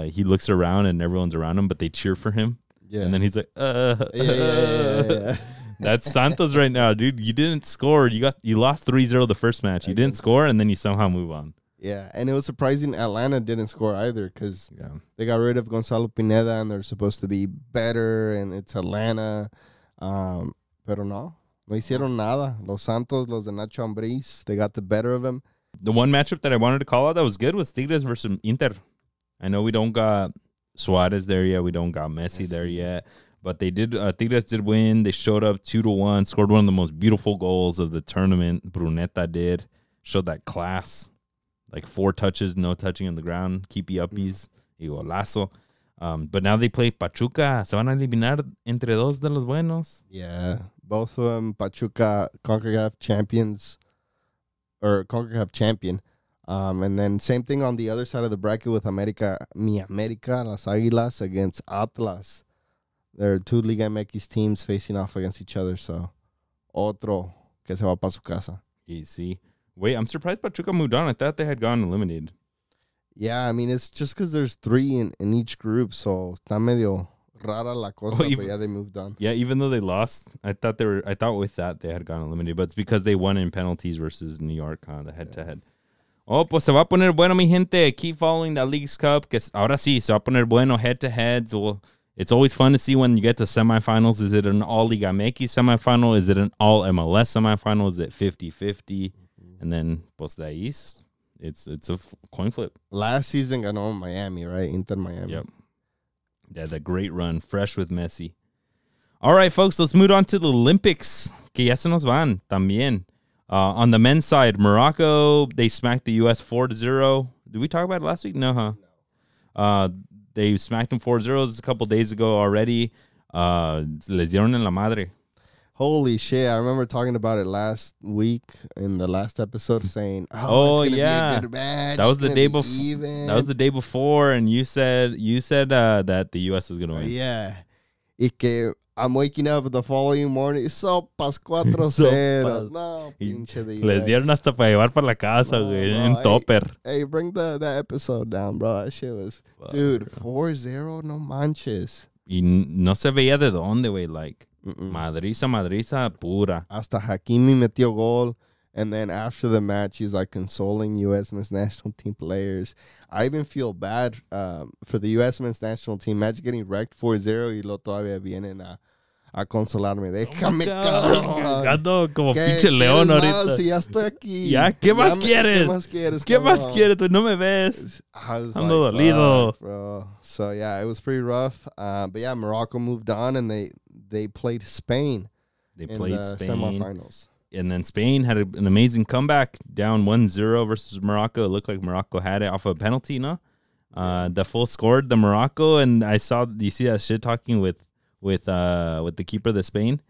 he looks around and everyone's around him, but they cheer for him. Yeah. And then he's like, yeah. That's Santos right now, dude. You didn't score. You lost 3-0 the first match. You didn't score, and then you somehow move on. Yeah, and it was surprising Atlanta didn't score either because they got rid of Gonzalo Pineda, and they're supposed to be better, and it's Atlanta. Pero no hicieron nada. Los Santos, los de Nacho Ambriz, they got the better of him. The one matchup that I wanted to call out that was good was Tigres versus Inter. I know we don't got Suarez there yet. We don't got Messi there yet. But they did. Tigres did win. They showed up 2-1. Scored one of the most beautiful goals of the tournament. Brunetta did. Showed that class. Like 4 touches, no touching on the ground. Keepy uppies. Y golazo. But now they play Pachuca. Se van a eliminar entre dos de los buenos. Yeah. Both of them, Pachuca, CONCACAF champions. Or CONCACAF champion. And then same thing on the other side of the bracket with América, Las Águilas against Atlas. There are 2 Liga MX teams facing off against each other, so otro que se va para su casa. Easy. Wait, I'm surprised Pachuca moved on. I thought they had gone eliminated. Yeah, I mean, it's just because there's 3 in each group, so está medio rara la cosa, but yeah, they moved on. Yeah, even though they lost, I thought with that they had gone eliminated, but it's because they won in penalties versus New York, the head-to-head. Oh, pues se va a poner bueno, mi gente. Keep following the Leagues Cup, que ahora sí, se va a poner bueno head-to-heads. Well, it's always fun to see when you get to semifinals. Is it an all Liga MX semifinal? Is it an all MLS semifinal? Is it 50-50? And then, pues de ahí, it's a coin flip. Last season ganó Miami, right? Inter Miami. Yep. Yeah, that great run, fresh with Messi. All right, folks, let's move on to the Olympics, que ya se nos van también. On the men's side, Morocco, they smacked the U.S. 4-0. Did we talk about it last week? No, huh? No. they smacked them 4-0 a couple days ago already. Les dieron en la madre. Holy shit. I remember talking about it last week in the last episode saying, it's gonna be a good match. That was the day before. Even. That was the day before, and you said that the US was gonna win. Yeah. Y que I'm waking up the following morning. Sopas 4-0. No, pinche de Les dieron hasta para llevar para la casa, güey, en topper. Hey, bring that episode down, bro. That shit was, dude, 4-0, no manches. Y no se veía de dónde, güey, like. Madriza pura. Hasta Hakimi metió gol. And then after the match, he's like consoling U.S. men's national team players. I even feel bad for the U.S. men's national team. Imagine getting wrecked 4-0 y lo todavía vienen a consolarme. Déjame, cabrón. Como pinche león ahorita. Si ya estoy aquí. Ya, ¿qué más quieres? ¿Qué más quieres? ¿Qué más quieres? Tú no me ves. Ando dolido. Bro. So, yeah, it was pretty rough. But, yeah, Morocco moved on, and they played Spain. They played Spain. Semifinals. And then Spain had an amazing comeback, down 1-0 versus Morocco. It looked like Morocco had it off a penalty, no? The full scored the Morocco, and you see that shit talking with the keeper of the Spain.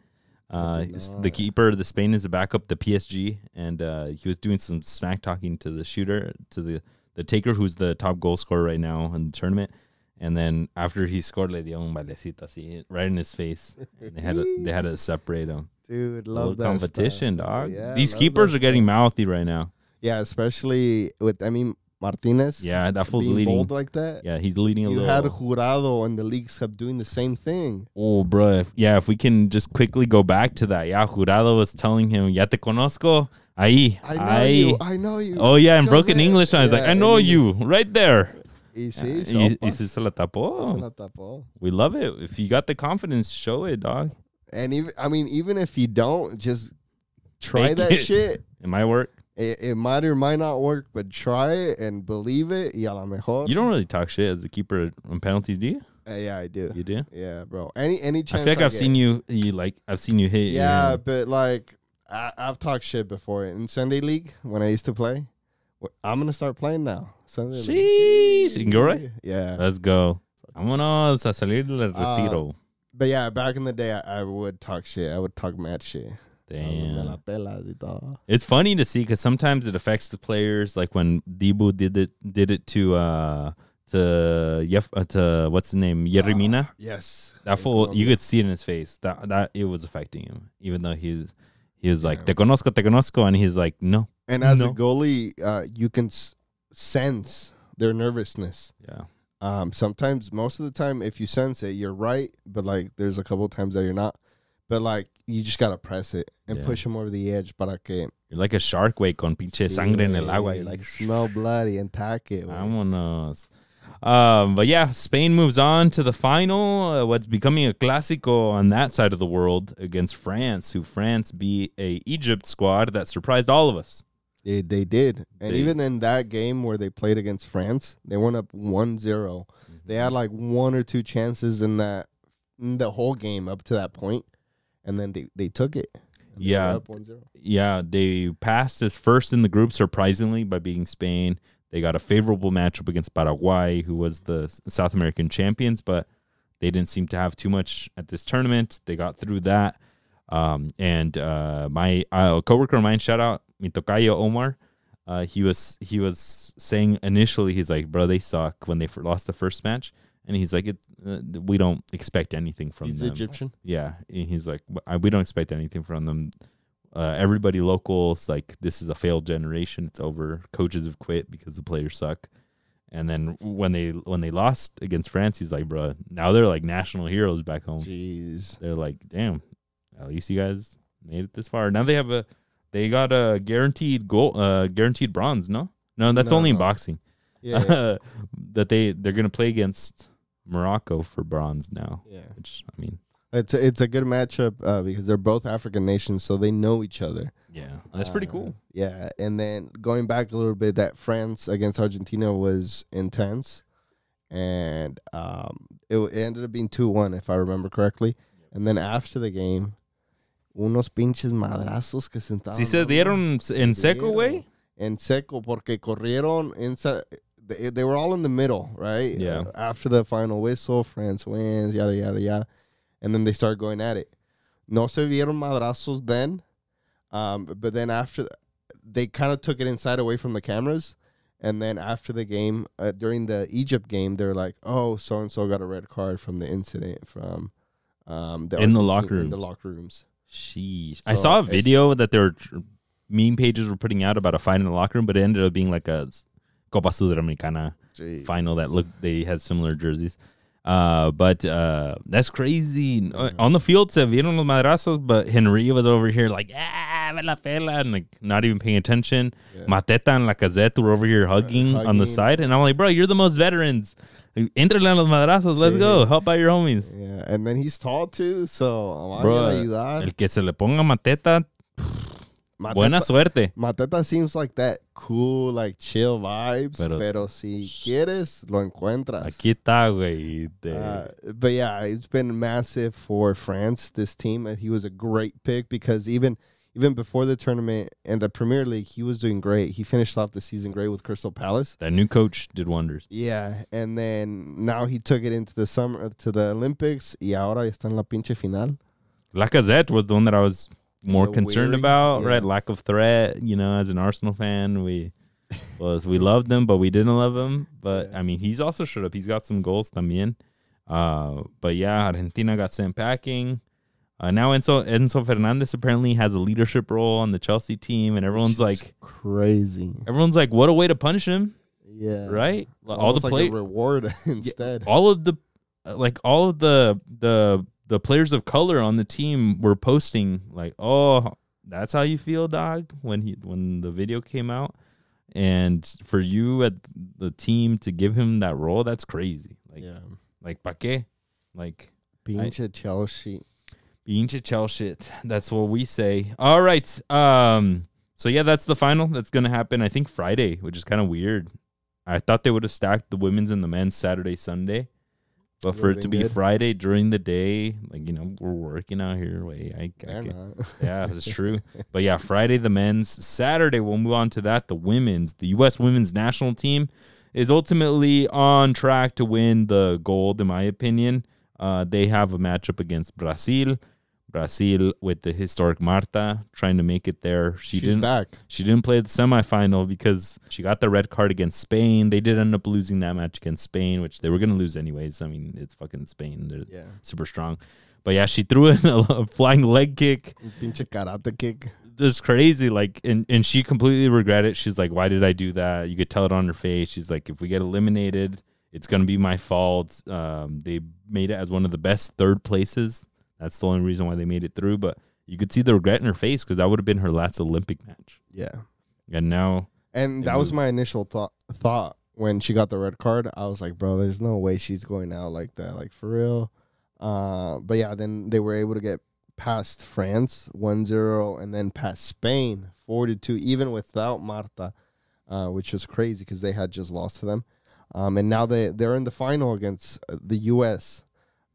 The keeper of the Spain is a backup to PSG, and he was doing some smack talking to the shooter, to the taker, who's the top goal scorer right now in the tournament. And then after he scored, le dio un bailecito así right in his face. And they had to separate him. Dude, love that competition, stuff. dog. Yeah, these keepers are getting mouthy right now. Yeah, especially with Martinez. Yeah, that fool's being leading bold like that. Yeah, he's leading a little. You had Jurado and the leagues kept doing the same thing. Oh, bro. If we can just quickly go back to that. Yeah, Jurado was telling him, "Ya te conozco." Ahí. I know you. Oh, yeah, in Go broken ahead. English. I was like, I know you. Right there. Y sí, y se la tapó. We love it. If you got the confidence, show it, dog. And even if you don't, just try Make that it. shit. It might work. It might or might not work, but try it and believe it. Y a lo mejor. You don't really talk shit as a keeper on penalties, do you? Yeah, I do. You do? Yeah, bro. Any chance I feel like I've seen you hit. Yeah, but like I've talked shit before in Sunday League when I used to play. I'm gonna start playing now. Sunday League. Sheesh. You can go right? Yeah. Let's go. Vámonos a salir del retiro. But yeah, back in the day, I would talk shit. I would talk mad shit. Damn. It's funny to see because sometimes it affects the players. Like when Dibu did it to what's his name, Yerry Mina. Yes. That fool, you could see it in his face that it was affecting him, even though he was like, te conozco, and he's like, no. And as a goalie, you can sense their nervousness. Yeah. Sometimes, most of the time, if you sense it, you're right. But like, there's a couple of times that you're not. But like, you just gotta press it and push them over the edge para que. You're like a shark, way con pinche sangre en el agua. You're like, smell bloody and tack it. Vámonos. But yeah, Spain moves on to the final. What's becoming a clásico on that side of the world against France, who France beat a Egypt squad that surprised all of us. They did. And even in that game where they played against France, they went up 1-0. Mm-hmm. They had like one or two chances in the whole game up to that point, and then they took it. Yeah. Up 1-0. Yeah, they passed as first in the group, surprisingly, by beating Spain. They got a favorable matchup against Paraguay, who was the South American champions, but they didn't seem to have too much at this tournament. They got through that. And my coworker of mine, shout out, mi tocayo Omar, he was saying initially, he's like, bro, they suck when they lost the first match. And he's like, we don't expect anything from them. He's Egyptian? Yeah. And he's like, we don't expect anything from them. Everybody locals, like, this is a failed generation. It's over. Coaches have quit because the players suck. And then when they lost against France, he's like, bro, now they're like national heroes back home. Jeez. They're like, damn, at least you guys made it this far. Now they got a guaranteed guaranteed bronze. No, that's only in boxing. Yeah. That they're gonna play against Morocco for bronze now. Yeah. Which, I mean, it's a good matchup because they're both African nations, so they know each other. Yeah, that's pretty cool. Yeah, and then going back a little bit, that France against Argentina was intense, and it ended up being 2-1 if I remember correctly. And then after the game, unos pinches madrazos que sentaron. ¿Sí se dieron en seco, güey? En seco, porque corrieron they were all in the middle, right? Yeah. After the final whistle, France wins, yada, yada, yada. And then they start going at it. No se vieron madrazos then. But then after, they kind of took it inside away from the cameras. And then after the game, during the Egypt game, they're like, oh, so-and-so got a red card from the incident from in the locker room. In the locker rooms. Sheesh. So I saw a video that their meme pages were putting out about a fight in the locker room, but it ended up being like a Copa Sudamericana final that looked, they had similar jerseys. But that's crazy. On the field, se vieron los madrazos, but Henry was over here like, ve la pela, and like not even paying attention. Yeah. Mateta and Lacazette were over here hugging on the side, and I'm like, bro, you're the most veterans. Entrele a los madrazos, let's go. Help out your homies. Yeah, and then he's tall too, so bro, el que se le ponga Mateta, buena suerte. Mateta seems like that cool, like chill vibes, pero si quieres, lo encuentras. Aquí está, güey. But yeah, it's been massive for France, this team. He was a great pick because even before the tournament and the Premier League, he was doing great. He finished off the season great with Crystal Palace. That new coach did wonders. Yeah, and then now he took it into the summer, to the Olympics, y ahora está en la pinche final. Lacazette was the one that I was more concerned about, right? Lack of threat, you know, as an Arsenal fan, we loved him, but we didn't love him. But I mean, he's also showed up. He's got some goals también. But yeah, Argentina got sent packing. Now Enzo Fernandez apparently has a leadership role on the Chelsea team, and everyone's like crazy. Everyone's like, what a way to punish him. Yeah. Right? All the like a reward instead. All of the the players of color on the team were posting like, oh, that's how you feel, dog, when the video came out. And for you at the team to give him that role, that's crazy. Like pa qué? Like pinche Chelsea. Pinche Chelsea. That's what we say. All right. So yeah, that's the final. That's gonna happen, I think, Friday, which is kind of weird. I thought they would have stacked the women's and the men's Saturday, Sunday. But for it to be Friday during the day, like, you know, we're working out here. Yeah, that's true. But yeah, Friday, the men's. Saturday, we'll move on to that. The women's. The U.S. women's national team is ultimately on track to win the gold, in my opinion. They have a matchup against Brazil. Brazil with the historic Marta trying to make it there. She's back. She didn't play the semifinal because she got the red card against Spain. They did end up losing that match against Spain, which they were going to lose anyways. I mean, it's fucking Spain. They're super strong. But yeah, she threw in a flying leg kick. Pinche karate kick. Just crazy. Like, and she completely regretted it. She's like, why did I do that? You could tell it on her face. She's like, if we get eliminated, it's going to be my fault. They made it as one of the best third places. That's the only reason why they made it through. But you could see the regret in her face because that would have been her last Olympic match. Yeah. And now. And that was my initial thought when she got the red card. I was like, bro, there's no way she's going out like that. Like, for real. But yeah, then they were able to get past France 1-0 and then past Spain 4-2, even without Marta, which was crazy because they had just lost to them. And now they're in the final against the U.S.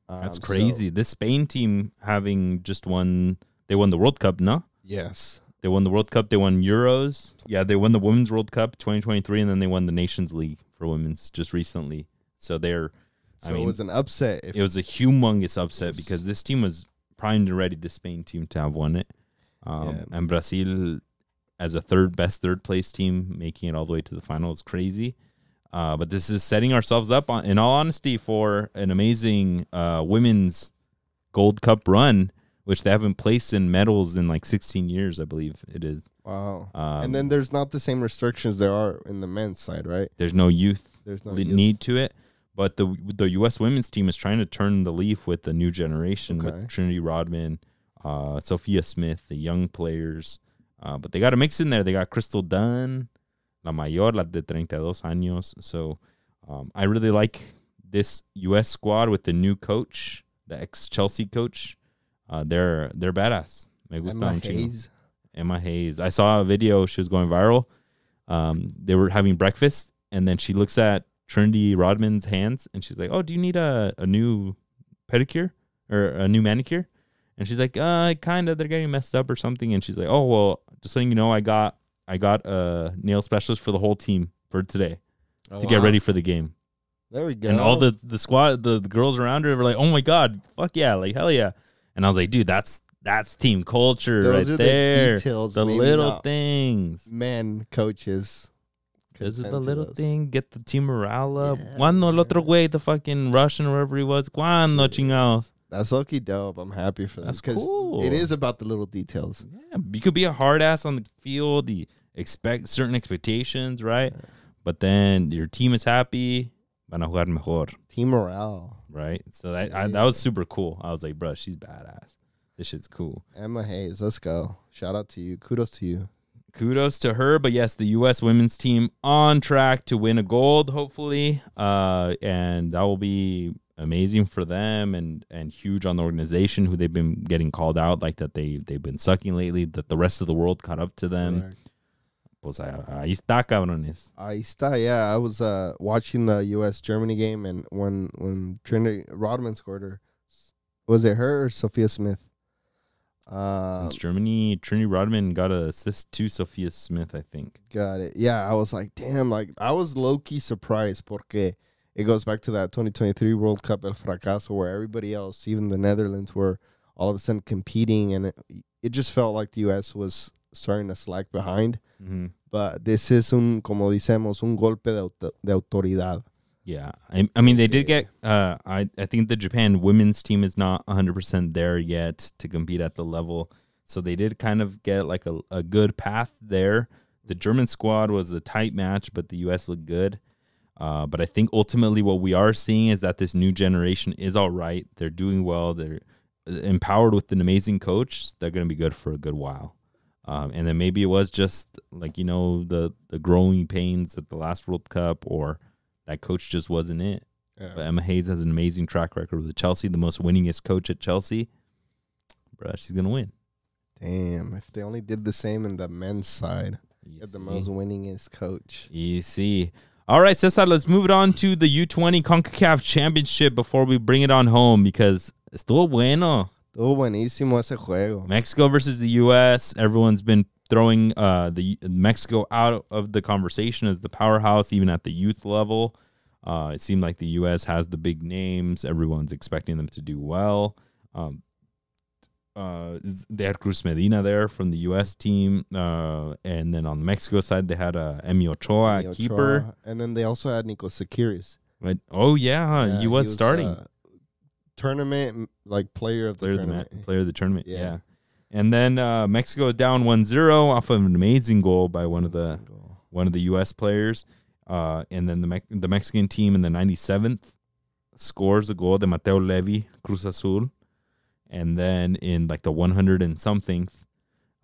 That's crazy. This Spain team having just won, they won the World Cup, no? Yes. They won the World Cup. They won Euros. Yeah, they won the Women's World Cup 2023, and then they won the Nations League for women's just recently. So it was an upset. It was a humongous upset because this team was primed and ready, the Spain team, to have won it. And Brazil, as a third place team, making it all the way to the final is crazy. But this is setting ourselves up, in all honesty, for an amazing women's Gold Cup run, which they haven't placed in medals in like 16 years, I believe it is. Wow. And then there's not the same restrictions there are in the men's side, right? There's no youth. Need to it. But the U.S. women's team is trying to turn the leaf with the new generation, with Trinity Rodman, Sophia Smith, the young players. But they got a mix in there. They got Crystal Dunn, La Mayor, la de 32 años. So I really like this U.S. squad with the new coach, the ex-Chelsea coach. They're badass. Me gusta un chingo. Emma Hayes. I saw a video. She was going viral. They were having breakfast, and then she looks at Trinity Rodman's hands, and she's like, oh, do you need a new pedicure or a new manicure? And she's like, kind of. They're getting messed up or something. And she's like, oh, well, just letting you know, I got a nail specialist for the whole team for today. to get ready for the game. There we go. And all the squad, the girls around her were like, "Oh my god, fuck yeah, like hell yeah!" And I was like, "Dude, that's team culture Those right are there. The details, the little things, men, coaches. This is the little thing. Get the team morale up. Cuando el otro güey, the fucking Russian or wherever he was, cuando chingados." That's lucky dope. I'm happy for that. That's cool. It is about the little details. Yeah, you could be a hard ass on the field. You expect certain expectations, right? Yeah. But then your team is happy. Van a jugar mejor. Team morale. Right? So that was super cool. I was like, bro, she's badass. This shit's cool. Emma Hayes, let's go. Shout out to you. Kudos to you. Kudos to her. But yes, the U.S. women's team on track to win a gold, hopefully. And that will be amazing for them and huge on the organization, who they've been getting called out, like that they've been sucking lately, that the rest of the world caught up to them. Correct. Pues ahí está, cabrones. Ahí está, yeah. I was watching the U.S.-Germany game, and when Trinity Rodman scored her, was it her or Sophia Smith? It's Germany. Trinity Rodman got an assist to Sophia Smith, I think. Got it. Yeah, I was like, damn, like I was low-key surprised porque it goes back to that 2023 World Cup El Fracaso, where everybody else, even the Netherlands, were all of a sudden competing, and it just felt like the U.S. was starting to slack behind. Mm-hmm. But this is como decimos, un golpe de autoridad. Yeah. I mean, they did get, I think the Japan women's team is not 100% there yet to compete at the level. So they did kind of get like a good path there. The German squad was a tight match, but the U.S. looked good. But I think ultimately what we are seeing is that this new generation is all right. They're doing well. They're empowered with an amazing coach. They're going to be good for a good while. And then maybe it was just like, the growing pains at the last World Cup, or that coach just wasn't it. Yeah. But Emma Hayes has an amazing track record with Chelsea, the most winningest coach at Chelsea. Bruh, she's going to win. Damn, if they only did the same in the men's side. Get the most winningest coach. Easy. All right, Cesar, let's move it on to the U20 CONCACAF Championship before we bring it on home, because estuvo bueno. Estuvo buenísimo ese juego. Mexico versus the U.S. Everyone's been throwing the Mexico out of the conversation as the powerhouse, even at the youth level. It seemed like the U.S. has the big names. Everyone's expecting them to do well. They had Cruz Medina there from the U.S. team. And then on the Mexico side, they had Emi Ochoa, keeper. And then they also had Nico Sakiris. Right? Oh, yeah. He was starting. Tournament, like player of the tournament. Player of the tournament, yeah. And then Mexico down 1-0 off of an amazing goal by one of the U.S. players. And then the Mexican team in the 97th scores a goal de Mateo Levy, Cruz Azul. And then in like the 100 and somethingth,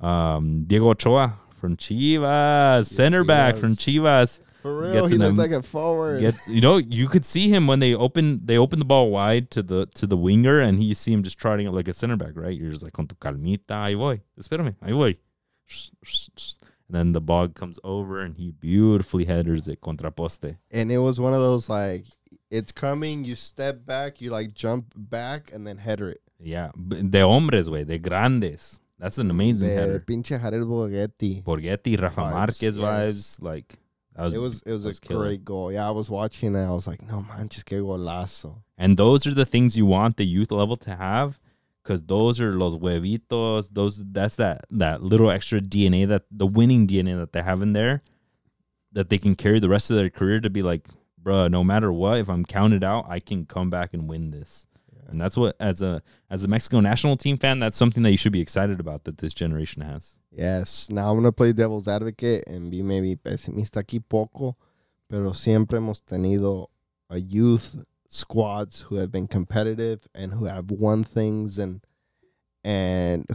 Diego Ochoa from Chivas, center back from Chivas. For real, he looked like a forward. You could see him when they open the ball wide to the winger, and you see him just trotting up like a center back, right? You're just like, con tu calmita, ahí voy, espérame, ahí voy. And then the ball comes over, and he beautifully headers it contra poste. And it was one of those, like, it's coming, you step back, you like jump back, and then header it. Yeah, de hombres, güey, de grandes. That's an amazing header. Pinche Jared Borghetti, Rafa Marquez vibes, like. It was a great goal. Yeah, I was watching it. I was like, no manches, que golazo. And those are the things you want the youth level to have, because those are los huevitos. That's that little extra DNA, that the winning DNA that they have in there, that they can carry the rest of their career to be like, bruh, no matter what, if I'm counted out, I can come back and win this. And that's what, as a Mexico national team fan, that's something that you should be excited about, that this generation has. Yes. Now I'm going to play devil's advocate and be maybe pesimista aquí poco, pero siempre hemos tenido a youth squads who have been competitive and who have won things and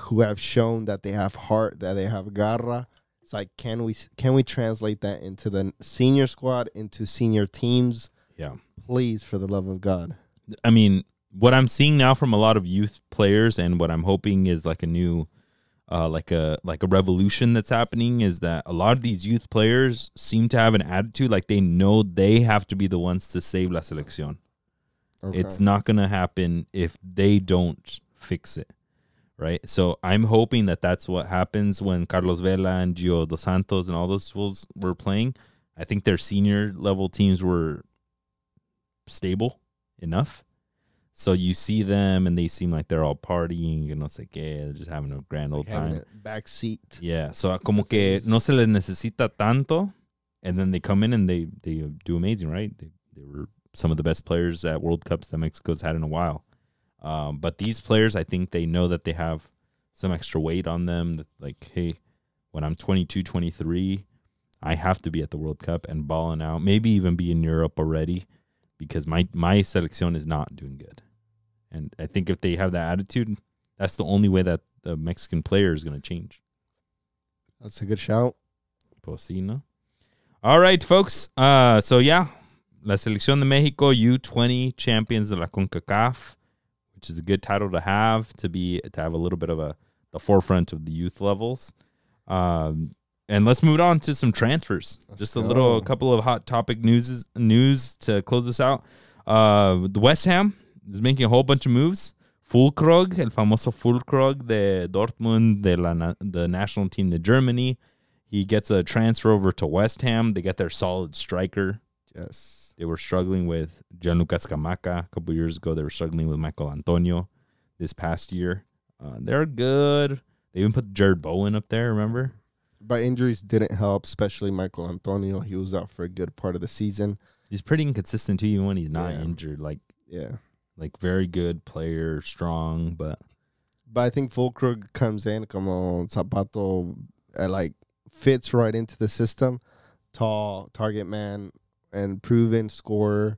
who have shown that they have heart, that they have garra. It's like, can we translate that into the senior squad, into senior teams? Yeah. Please, for the love of God. I mean, what I'm seeing now from a lot of youth players, and what I'm hoping is like a new, like a revolution that's happening, is that a lot of these youth players seem to have an attitude like they know they have to be the ones to save la selección. Okay. It's not going to happen if they don't fix it, right? So I'm hoping that that's what happens when Carlos Vela and Gio Dos Santos and all those fools were playing. I think their senior level teams were stable enough. So you see them and they seem like they're all partying and no sé qué, just having a grand old time. Back seat. Yeah. So como que no se les necesita tanto. And then they come in and they do amazing, right? They were some of the best players at World Cups that Mexico's had in a while. But these players, I think they know that they have some extra weight on them. That like, hey, when I'm 22, 23, I have to be at the World Cup and balling out. Maybe even be in Europe already because my selección is not doing good. And I think if they have that attitude, that's the only way that the Mexican player is going to change. That's a good shout. Pues sí, ¿no? All right, folks. So, yeah, la Selección de México U20 Champions de la CONCACAF, which is a good title to have a little bit of the forefront of the youth levels. And let's move on to some transfers. Just a couple of hot topic news to close this out. The West Ham is making a whole bunch of moves. Füllkrug, el famoso Füllkrug de Dortmund, the national team to Germany. He gets a transfer over to West Ham. They get their solid striker. Yes. They were struggling with Gianluca Scamacca a couple years ago. They were struggling with Michael Antonio this past year. They're good. They even put Jared Bowen up there, remember? But injuries didn't help, especially Michael Antonio. He was out for a good part of the season. He's pretty inconsistent, too, even when he's not injured. Like very good player, strong, but I think Füllkrug comes in como Zapato, fits right into the system. Tall, target man, and proven scorer,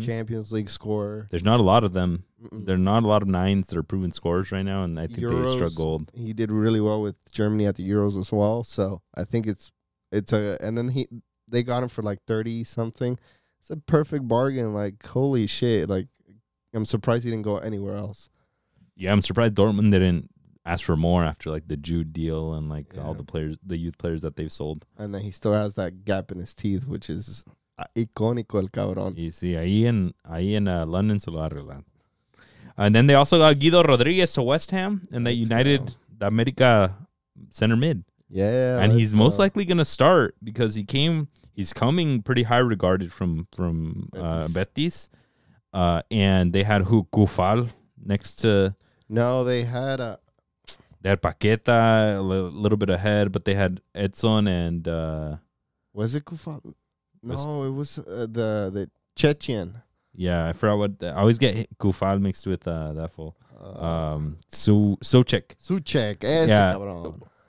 Champions League scorer. There's not a lot of them. There are not a lot of nines that are proven scorers right now, and I think they struggled. He did really well with Germany at the Euros as well, so I think and then they got him for like 30 something. It's a perfect bargain. Like, holy shit! Like, I'm surprised he didn't go anywhere else. Yeah, I'm surprised Dortmund didn't ask for more after like the Jude deal and all the players, the youth players that they've sold. And then he still has that gap in his teeth, which is icónico el cabrón. Y sí, ahí en London se lo arreglan. And then they also got Guido Rodriguez to West Ham, and they united the America center mid. Yeah, and he's most likely going to start because he's coming pretty high regarded from Betis. And they had Kufal next to. No, they had Paqueta a little bit ahead, but they had Edson and was it Kufal? No, it was the Chechen. Yeah, I forgot what. I always get Kufal mixed with that fool. Souček. Yeah.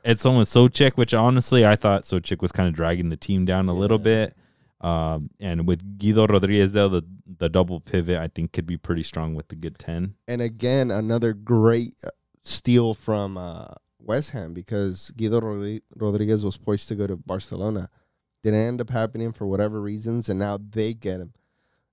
Edson with Souček, which honestly I thought Souček was kind of dragging the team down a little bit. And with Guido Rodriguez, though, the double pivot, I think, could be pretty strong with the good 10. And again, another great steal from West Ham because Guido Rodriguez was poised to go to Barcelona. Didn't end up happening for whatever reasons, and now they get him.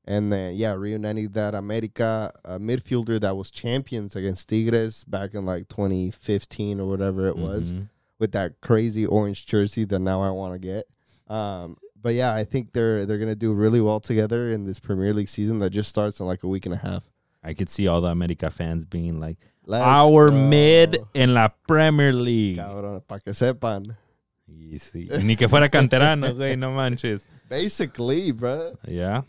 And then, reuniting that America midfielder that was champions against Tigres back in like 2015 or whatever it was with that crazy orange jersey that now I want to get. But yeah, I think they're gonna do really well together in this Premier League season that just starts in like a week and a half. I could see all the America fans being like, "Our mid in la Premier League." Cabrón, pa que sepan. Sí. Ni que fuera canterano, güey, no manches. Basically, bro. Yeah.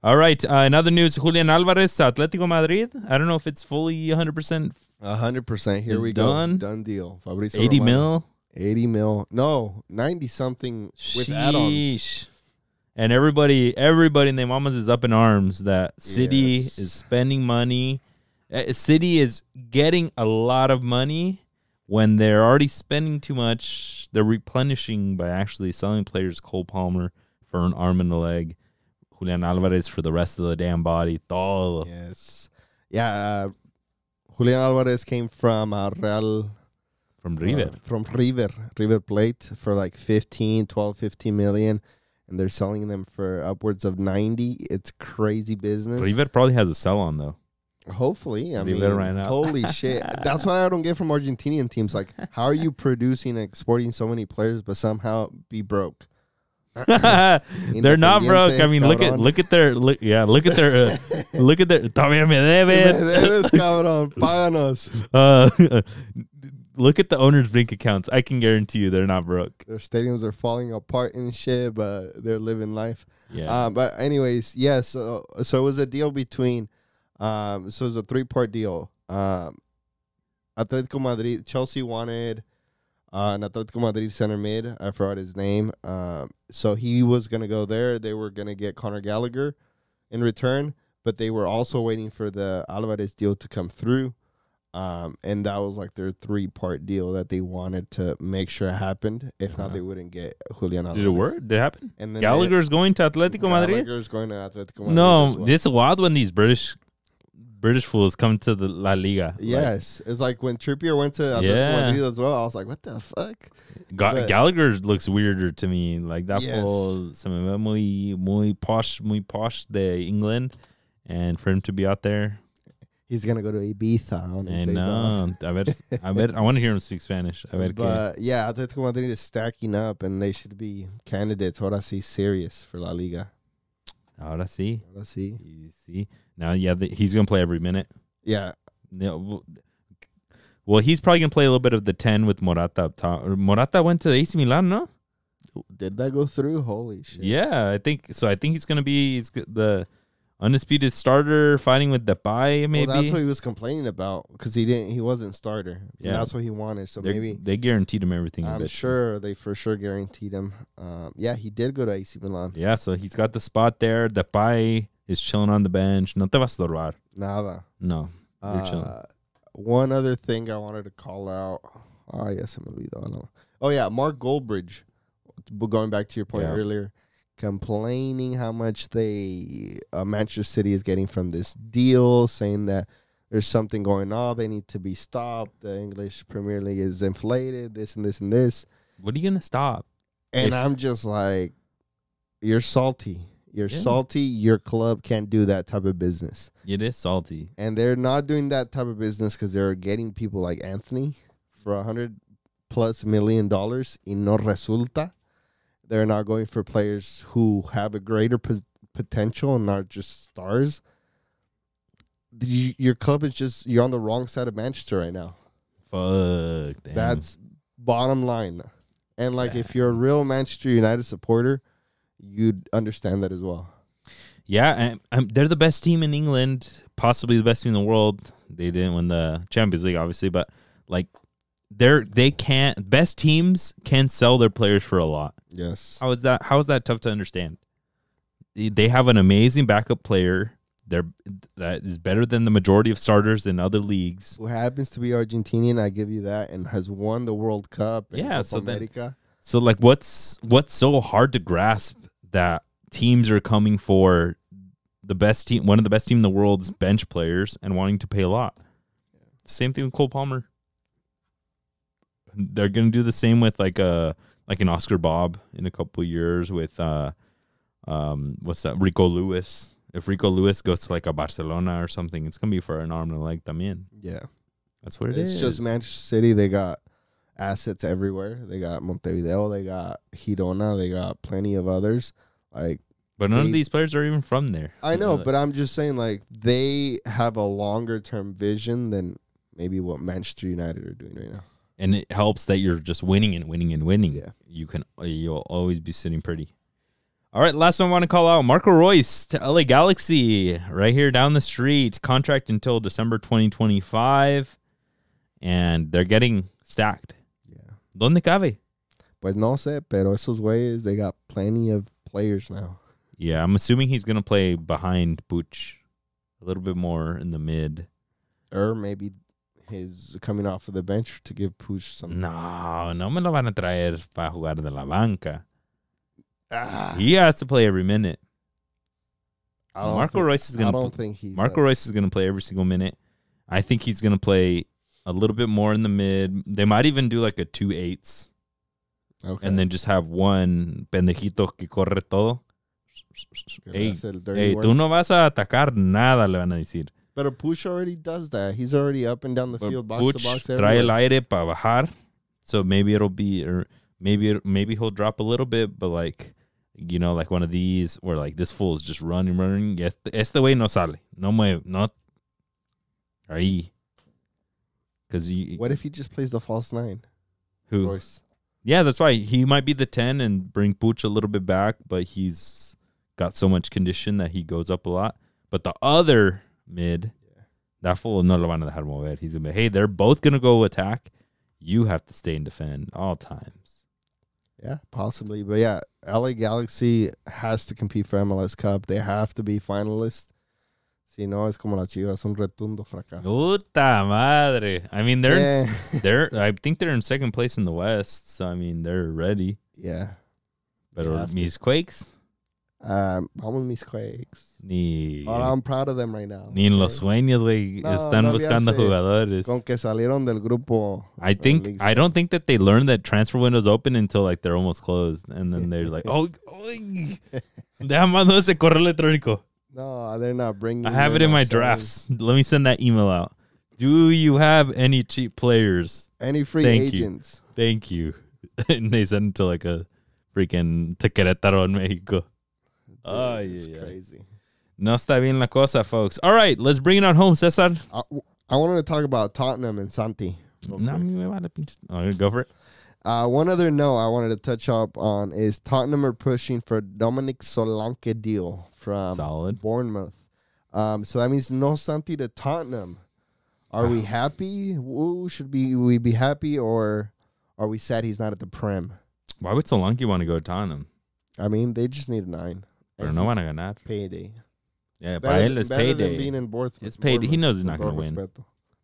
All right. In other news, Julian Alvarez, Atletico Madrid. I don't know if it's fully 100%. 100%. Here we go. Done deal. Fabrizio 80 Romano. mil. 80 mil. No, 90 something with add-ons. And everybody in their mamas is up in arms that City is spending money. City is getting a lot of money when they're already spending too much. They're replenishing by actually selling players. Cole Palmer for an arm and a leg. Julian Alvarez for the rest of the damn body. Todo. Yes. Yeah. Julian Alvarez came from Real. From River. From River Plate for like 15 million. And they're selling them for upwards of 90. It's crazy business. River probably has a sell on, though. Hopefully. I mean, right now. Holy shit. That's what I don't get from Argentinian teams. Like, how are you producing and exporting so many players but somehow be broke? They're not broke. I mean, look at their todavía me debes, cabrón, páganos. look at the owners' bank accounts. I can guarantee you they're not broke. Their stadiums are falling apart and shit, but they're living life. Yeah. But anyways, yes. So it was a deal between. So it was a 3-part deal. Atletico Madrid, Chelsea wanted an Atletico Madrid center mid. I forgot his name. So he was gonna go there. They were gonna get Conor Gallagher in return, but they were also waiting for the Alvarez deal to come through. And that was like their 3-part deal that they wanted to make sure happened. If not, they wouldn't get Julian Alvarez. Did it work? Did it happen? And then Gallagher's going to Atletico Madrid? Gallagher's going to Atletico Madrid. No, as well. this is wild when these British fools come to the La Liga. Yes. It's like when Trippier went to Atletico Madrid as well. I was like, what the fuck? Gallagher looks weirder to me. Like that fool se me ve muy posh de England. And for him to be out there. He's going to go to Ibiza on his days off. I bet. I want to hear him speak Spanish. But yeah, Atletico Madrid is stacking up, and they should be candidates. Ahora sí, serious for La Liga. Ahora sí. Ahora sí. See. Now, yeah, he's going to play every minute. Yeah. Well, he's probably going to play a little bit of the 10 with Morata up top. Morata went to AC Milan, no? Did that go through? Holy shit. Yeah, I think so. I think he's going to be the undisputed starter fighting with Depay, maybe. Well, that's what he was complaining about because he wasn't starter. Yeah, that's what he wanted. So maybe they guaranteed him everything. I'm sure they for sure guaranteed him. Yeah, he did go to AC Milan. Yeah, so he's got the spot there. Depay is chilling on the bench. No te vas a estorbar. Nada. No, you're chilling. One other thing I wanted to call out. Oh, yes, me olvidó. Oh yeah, Mark Goldbridge. Going back to your point earlier. Complaining how much Manchester City is getting from this deal, saying that there's something going on, they need to be stopped. The English Premier League is inflated, this and this and this. What are you gonna stop? And I'm just like, you're salty. You're salty. Your club can't do that type of business. It is salty, and they're not doing that type of business because they're getting people like Anthony for $100+ million. Y no resulta. They're not going for players who have a greater potential and not just stars. Your club is you're on the wrong side of Manchester right now. Fuck. Damn. That's bottom line. And like, if you're a real Manchester United supporter, you'd understand that as well. Yeah, and they're the best team in England, possibly the best team in the world. They didn't win the Champions League, obviously, but like, best teams can sell their players for a lot. Yes. How is that tough to understand? They have an amazing backup player. That is better than the majority of starters in other leagues. Who happens to be Argentinian, I give you that, and has won the World Cup. So like, what's so hard to grasp that teams are coming for the best team, one of the best team in the world's bench players, and wanting to pay a lot. Same thing with Cole Palmer. They're going to do the same with like an Oscar Bob in a couple of years with what's that, Rico Lewis. If Rico Lewis goes to like a Barcelona or something, it's going to be for an arm and a leg también. Yeah. That's what it is. It's just Manchester City. They got assets everywhere. They got Montevideo. They got Girona. They got plenty of others. But none of these players are even from there. I know, but I'm just saying, like, they have a longer-term vision than maybe what Manchester United are doing right now. And it helps that you're just winning and winning and winning. Yeah. You'll always be sitting pretty. All right, last one I want to call out. Marco Reus to LA Galaxy right here down the street. Contract until December 2025. And they're getting stacked. Yeah. ¿Dónde cabe? Pues no sé, pero esos güeyes, they got plenty of players now. Yeah, I'm assuming he's going to play behind Puig. A little bit more in the mid. Or maybe he's coming off of the bench to give Puig some. No me lo van a traer para jugar de la banca. He has to play every minute. Marco Reus is going to play every single minute. I think he's going to play a little bit more in the mid. They might even do like a 2-8s. Okay. And then just have one pendejito que corre todo. Hey, tú no vas a atacar nada, le van a decir. But Puig already does that. He's already up and down the field, box to box. Trae el aire para bajar. So maybe it'll be, or maybe he'll drop a little bit, but like, you know, like one of these where like this fool is just running. Este way no sale. No mueve. No. Ahí. Because What if he just plays the false 9? who? Royce. Yeah, that's right. He might be the 10 and bring Puch a little bit back, but he's got so much condition that he goes up a lot. But the other mid, that fool no lo van a dejar mover. He's gonna be, hey, they're both gonna go attack. You have to stay and defend all times. Yeah, possibly. But yeah, LA Galaxy has to compete for MLS Cup. They have to be finalists. Si no, es como las Chivas, un retundo fracaso. Puta madre. I mean, I think they're in second place in the West, so I mean, they're ready. Yeah. Pero mis Quakes. Vamos mis Quakes. Ahora I'm proud of them right now. Ni en los sueños, güey, están buscando jugadores. Con que salieron del grupo. I don't think that they learned that transfer window's open until like they're almost closed, and then they're like, déjame mandar ese correo electrónico. No, they're not bringing. I have it in my drafts. Let me send that email out. Do you have any cheap players? Any free agents? Thank you. And they send it to like a freaking Querétaro in Mexico. Oh, it's crazy. No está bien la cosa, folks. All right, let's bring it on home, Cesar. I wanted to talk about Tottenham and Santi. Go for it. One other note I wanted to touch up on is Tottenham are pushing for Dominic Solanke deal from Bournemouth. So that means no Santi to Tottenham. Are we happy? Should we be happy, or are we sad he's not at the Prem? Why would Solanke want to go to Tottenham? I mean, they just need a 9. Pero no van a ganar. Payday. Yeah, para él es payday. Than being in it's payday. He knows he's not going to win.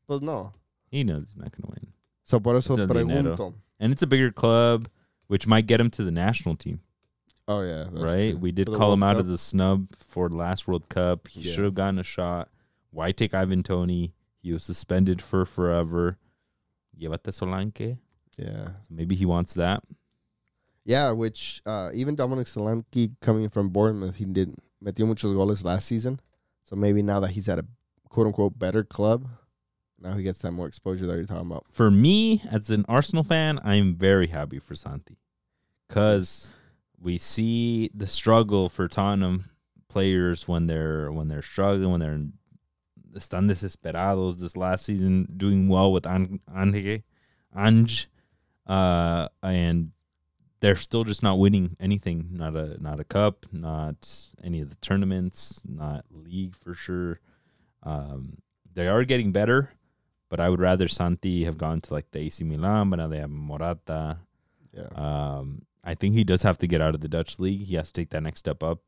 But no. He knows he's not going to win. So por eso pregunto. And it's a bigger club, which might get him to the national team. Oh, yeah. Right? True. We did call him out as a snub for the last World Cup. He should have gotten a shot. Why take Ivan Toney? He was suspended for forever. Llévate Solanke. Yeah. So maybe he wants that. Yeah, which even Dominic Solanke coming from Bournemouth, he didn't metió muchos goles last season. So maybe now that he's at a quote-unquote better club, now he gets that more exposure that you're talking about. For me, as an Arsenal fan, I'm very happy for Santi. Because we see the struggle for Tottenham players when they're struggling, when they're están desesperados this last season, doing well with Ange, and they're still just not winning anything. Not a cup, not any of the tournaments, not league for sure. They are getting better, but I would rather Santi have gone to like the AC Milan, but now they have Morata. Yeah. I think he does have to get out of the Dutch league. He has to take that next step up.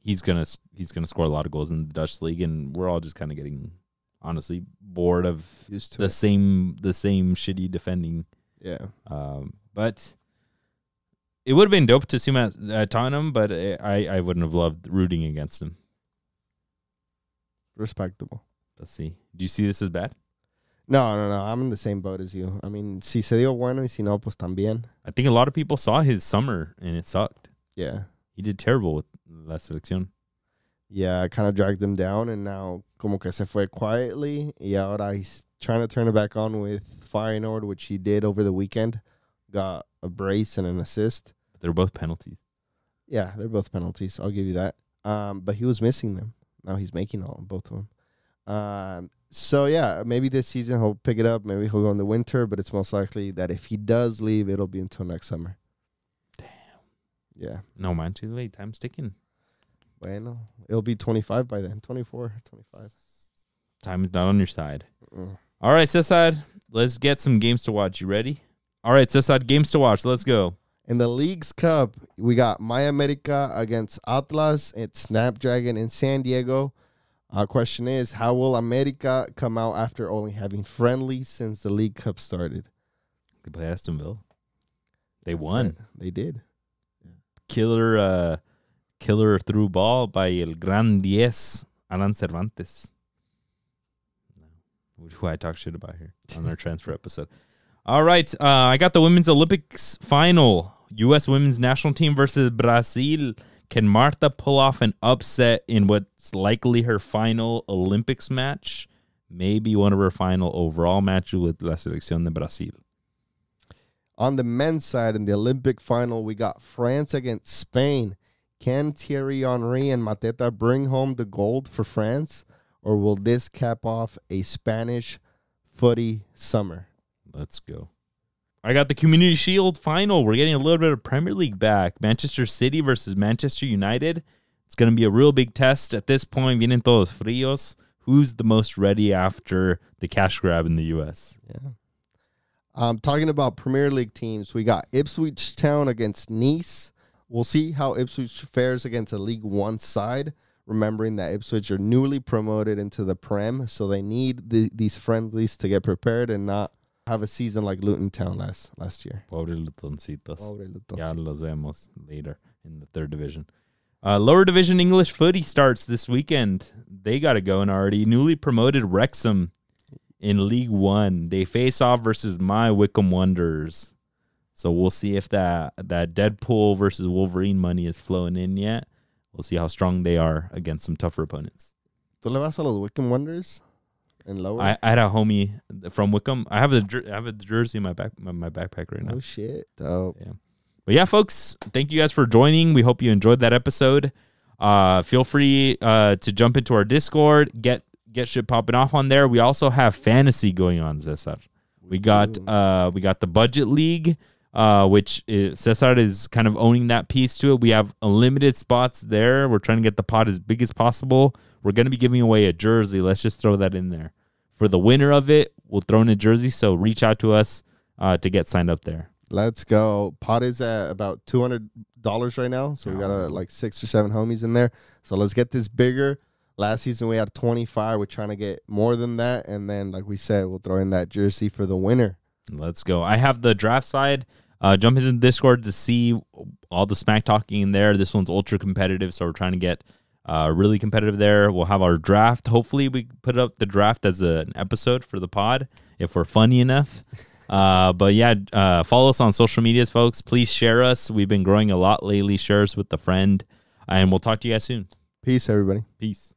He's gonna score a lot of goals in the Dutch league, and we're all just kind of getting honestly bored of the same shitty defending. Yeah. But it would have been dope to see him at Tottenham, but I wouldn't have loved rooting against him. Respectable. Let's see. Do you see this as bad? No. I'm in the same boat as you. I mean, si se dio bueno y si no, pues también. I think a lot of people saw his summer, and it sucked. Yeah. He did terrible with La Selección. Yeah, I kind of dragged him down, and now como que se fue quietly. Y ahora he's trying to turn it back on with Feyenoord, which he did over the weekend. Got a brace and an assist. They're both penalties. Yeah, they're both penalties. I'll give you that. But he was missing them. Now he's making both of them. So, yeah, maybe this season he'll pick it up. Maybe he'll go in the winter, but it's most likely that if he does leave, it'll be until next summer. Damn. Yeah. No, man, too late. Time's ticking. Bueno, it'll be 25 by then. 24, 25. Time is not on your side. All right, Cesar, let's get some games to watch. You ready? All right, Cesar, games to watch. Let's go. In the League's Cup, we got My America against Atlas at Snapdragon in San Diego. Our question is, how will America come out after only having friendlies since the League Cup started? They played Aston Villa. They won. They did. Killer through ball by El Gran 10, Alan Cervantes. Who I talk shit about here on our transfer episode. All right, I got the Women's Olympics final. U.S. Women's National Team versus Brazil. Can Marta pull off an upset in what's likely her final Olympics match? Maybe one of her final overall matches with La Selección de Brasil. On the men's side, in the Olympic final, we got France against Spain. Can Thierry Henry and Mateta bring home the gold for France? Or will this cap off a Spanish footy summer. Let's go. I got the Community Shield final. We're getting a little bit of Premier League back. Manchester City versus Manchester United. It's going to be a real big test. At this point, vienen todos fríos. Who's the most ready after the cash grab in the U.S.? Yeah. Talking about Premier League teams, we got Ipswich Town against Nice. We'll see how Ipswich fares against a League One side, remembering that Ipswich are newly promoted into the Prem, so they need these friendlies to get prepared and not have a season like Luton Town last year. Pobre Lutoncitos. Pobre Lutoncitos. Ya los vemos later in the third division. Lower division English footy starts this weekend. They got it going already. Newly promoted Wrexham in League One. They face off versus my Wycombe Wanderers. So we'll see if that Deadpool versus Wolverine money is flowing in yet. We'll see how strong they are against some tougher opponents. ¿Tú le vas a los Wycombe Wanderers? In lower? I had a homie from Wycombe. I have a jersey in my backpack right now. Oh shit! Dope. Yeah. But yeah, folks, thank you guys for joining. We hope you enjoyed that episode. Feel free to jump into our Discord, get shit popping off on there. We also have fantasy going on, Cesar. We got the budget league, which Cesar is kind of owning that piece to it. We have unlimited spots there. We're trying to get the pot as big as possible. We're going to be giving away a jersey. Let's just throw that in there. For the winner of it, we'll throw in a jersey. So reach out to us to get signed up there. Let's go. Pot is at about $200 right now. So we got like 6 or 7 homies in there. So let's get this bigger. Last season we had 25. We're trying to get more than that. And then, like we said, we'll throw in that jersey for the winner. Let's go. I have the draft side. Jump into the Discord to see all the smack talking in there. This one's ultra competitive, so we're trying to get really competitive there. We'll have our draft. Hopefully we put up the draft as an episode for the pod if we're funny enough. But yeah, follow us on social medias, folks. Please share us. We've been growing a lot lately. Share us with a friend. And we'll talk to you guys soon. Peace, everybody. Peace.